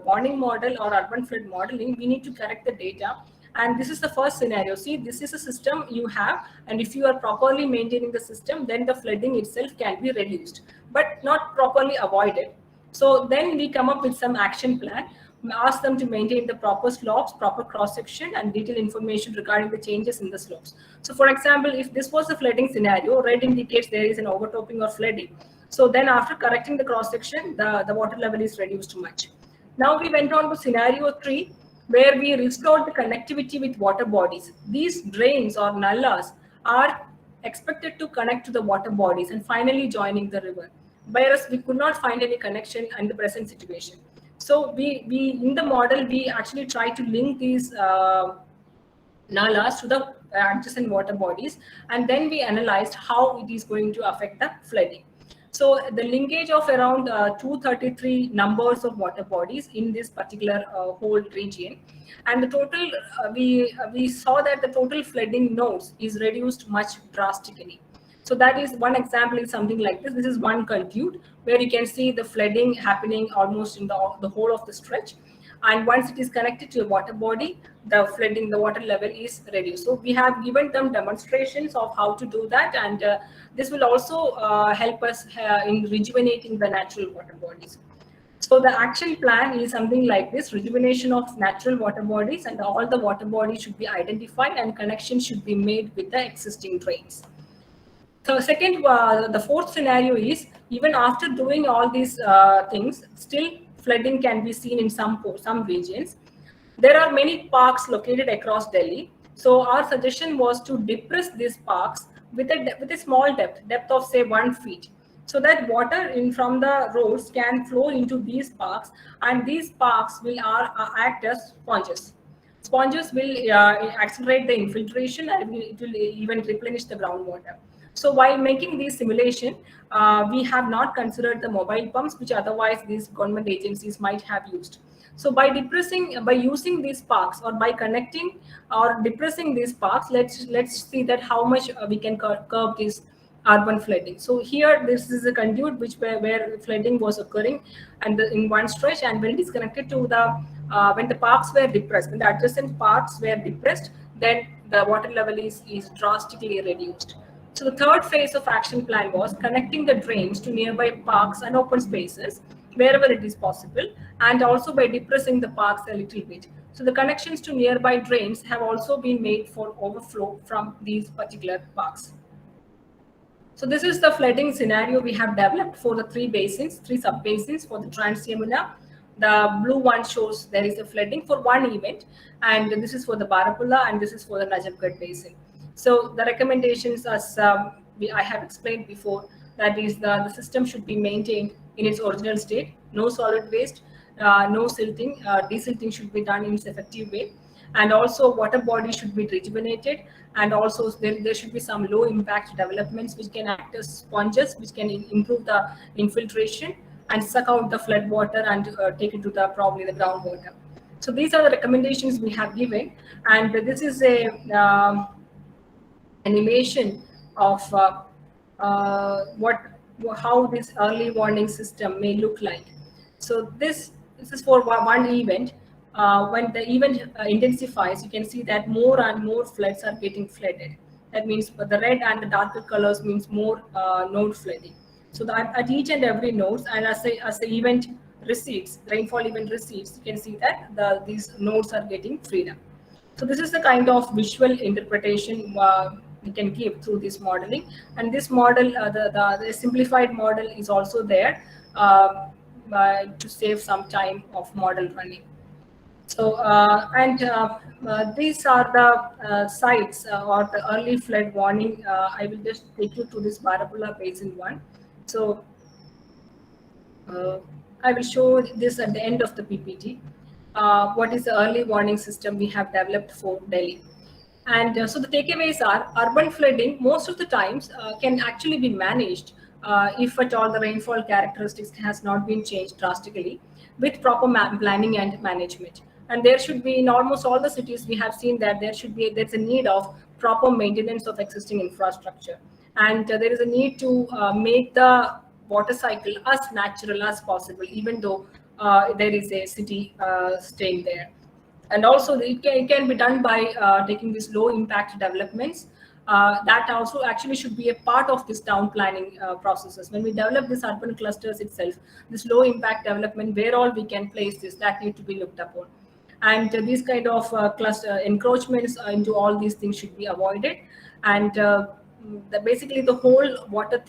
warning model or urban flood modeling, we need to correct the data. And this is the first scenario. See, this is a system you have, and if you are properly maintaining the system, then the flooding itself can be reduced, but not properly avoided. So then we come up with some action plan, ask them to maintain the proper slopes, proper cross-section, and detailed information regarding the changes in the slopes. So for example, if this was a flooding scenario, red indicates there is an overtopping or flooding. So then after correcting the cross-section, the water level is reduced much. Now we went on to scenario 3, where we restored the connectivity with water bodies. These drains or nallas are expected to connect to the water bodies and finally joining the river, whereas we could not find any connection in the present situation. So we in the model, we actually try to link these nalas to the adjacent water bodies, and then we analyzed how it is going to affect the flooding. So the linkage of around 233 numbers of water bodies in this particular whole region, and the total we saw that the total flooding nodes is reduced much drastically. So that is one example, is something like this. This is one conduit where you can see the flooding happening almost in the whole of the stretch. And once it is connected to a water body, the flooding, the water level is reduced. So we have given them demonstrations of how to do that, and this will also help us in rejuvenating the natural water bodies. So the action plan is something like this: rejuvenation of natural water bodies, and all the water bodies should be identified and connections should be made with the existing drains. So second, the fourth scenario is, even after doing all these things, still flooding can be seen in some regions. There are many parks located across Delhi. So our suggestion was to depress these parks with a small depth of say 1 feet, so that water in from the roads can flow into these parks, and these parks will act as sponges. Sponges will accelerate the infiltration, and it will even replenish the groundwater. So while making this simulation, we have not considered the mobile pumps, which otherwise these government agencies might have used. So by using these parks, or by connecting or depressing these parks, let's see that how much we can curb this urban flooding. So here, this is a conduit where flooding was occurring, and in one stretch, and when it is connected to the when the parks were depressed, when the adjacent parks were depressed, then the water level is drastically reduced. So the third phase of action plan was connecting the drains to nearby parks and open spaces wherever it is possible, and also by depressing the parks a little bit. So the connections to nearby drains have also been made for overflow from these particular parks. So this is the flooding scenario we have developed for the three sub-basins for the Trans-Yamuna. The blue one shows there is a flooding for one event, and this is for the Barapulla, and this is for the Najafgarh basin. So the recommendations, as I have explained before, that is the system should be maintained in its original state, no solid waste, no silting, desilting should be done in its effective way, and also water bodies should be rejuvenated, and also there should be some low impact developments which can act as sponges, which can improve the infiltration and suck out the flood water and take it to probably the groundwater. So these are the recommendations we have given, and this is a animation of how this early warning system may look like. So this is for one event. When the event intensifies, you can see that more and more floods are getting flooded. That means the red and the darker colors means more node flooding. So that at each and every node, and as the event recedes, rainfall event recedes, you can see that these nodes are getting freed up. So this is the kind of visual interpretation we can give through this modeling. And this model, the simplified model is also there to save some time of model running. So these are the sites or the early flood warning. I will just take you to this Barapulla Basin one. So I will show this at the end of the PPT. What is the early warning system we have developed for Delhi? And so the takeaways are, urban flooding most of the times can actually be managed if at all the rainfall characteristics has not been changed drastically, with proper planning and management. And there should be, in almost all the cities, we have seen that there's a need of proper maintenance of existing infrastructure. And there is a need to make the water cycle as natural as possible, even though there is a city staying there. And also it can be done by taking these low impact developments. That also actually should be a part of this town planning processes. When we develop these urban clusters itself, this low impact development, where all we can place this, that need to be looked upon. And these kind of cluster encroachments into all these things should be avoided. And basically the whole water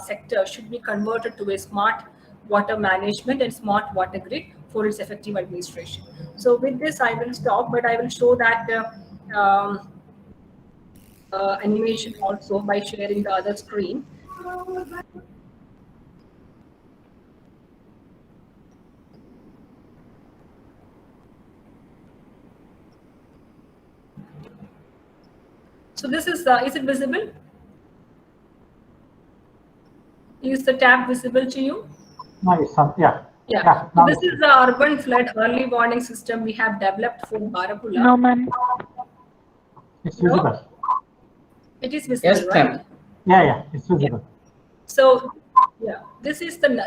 sector should be converted to a smart water management and smart water grid for its effective administration. So with this, I will stop, but I will show that animation also by sharing the other screen. So this is it visible? Is the tab visible to you? Nice. Yeah. Yeah. So this is the urban flood early warning system we have developed for Barapulla. No, ma'am. It's visible. It is visible, Yes, right? ma'am. Yeah, it's visible. So, yeah, this system.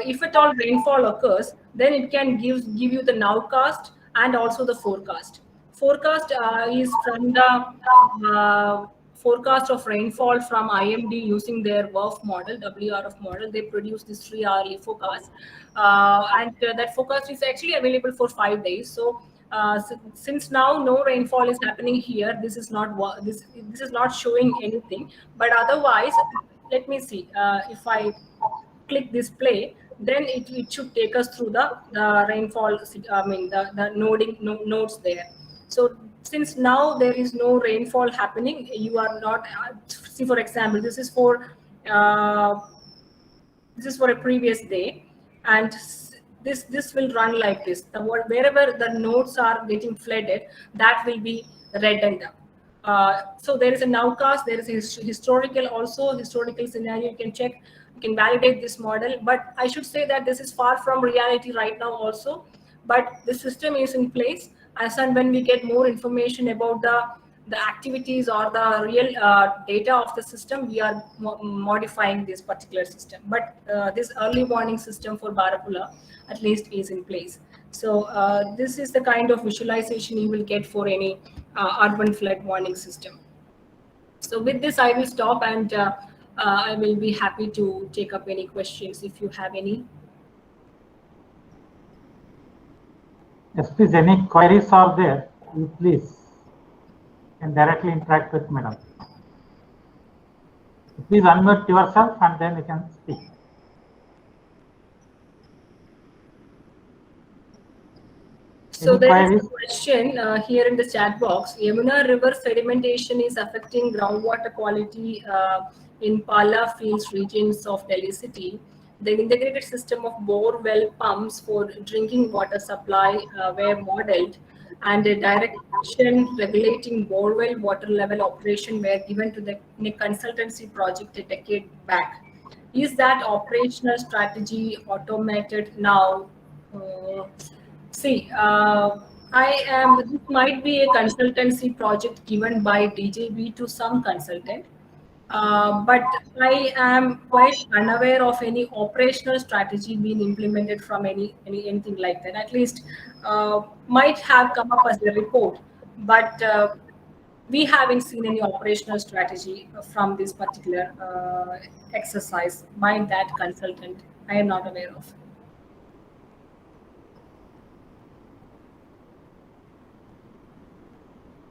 If at all rainfall occurs, then it can give you the nowcast and also the forecast. Forecast is from the forecast of rainfall from IMD using their WRF model, WRF model. They produce this 3-hourly forecast, and that forecast is actually available for 5 days. So. Since now no rainfall is happening here, this is not showing anything. But otherwise, let me see. If I click this play, then it should take us through the rainfall. I mean the nodes there. So since now there is no rainfall happening, you are not. See, for example, this is for a previous day, and this will run like this. Wherever the nodes are getting flooded, that will be reddened up. So there is a nowcast, there is a historical scenario. You can check, you can validate this model. But I should say that this is far from reality right now also. But the system is in place. As and when we get more information about the activities or the real data of the system, we are modifying this particular system. But this early warning system for Barapulla at least is in place. So this is the kind of visualization you will get for any urban flood warning system. So with this, I will stop, and I will be happy to take up any questions if you have any. Yes, please, any queries are there, you please can directly interact with madam. Please unmute yourself and then you can speak. So there is a question here in the chat box. Yamuna River sedimentation is affecting groundwater quality in Pala Fields regions of Delhi city. The integrated system of bore well pumps for drinking water supply were modeled, and a direction regulating borewell water level operation were given to the consultancy project a decade back. Is that operational strategy automated now? See, this might be a consultancy project given by DJB to some consultant, but I am quite unaware of any operational strategy being implemented from anything like that. At least might have come up as a report, but we haven't seen any operational strategy from this particular exercise by that consultant. I am not aware of.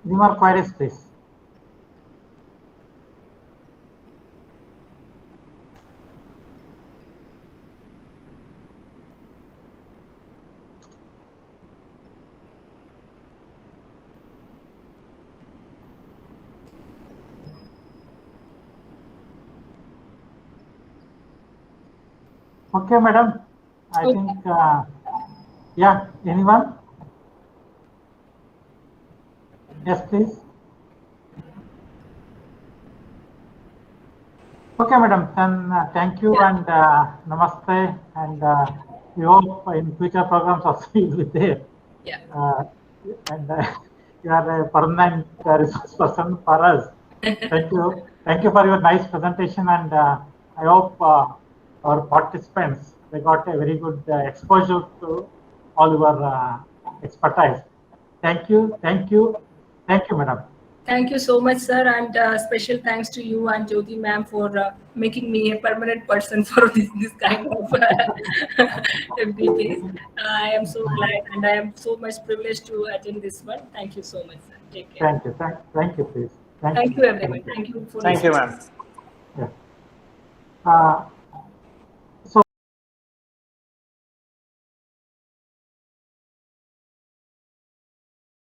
Any more queries, please? Okay, madam. I think, yeah, anyone? Yes, please. Okay, madam. Then thank you and namaste. And we hope in future programs also you will be there. Yeah. And you are a permanent resource person for us. Thank you. Thank you for your nice presentation. And I hope our participants, they got a very good exposure to all your expertise. Thank you. Thank you. Thank you, madam. Thank you so much, sir, and special thanks to you and Jyoti ma'am for making me a permanent person for this kind of FDPs. I am so glad, and I am so much privileged to attend this one. Thank you so much, sir. Take care. Thank you. Thank you, please. Thank you, everyone. Thank you for Thank you, ma'am. Yeah.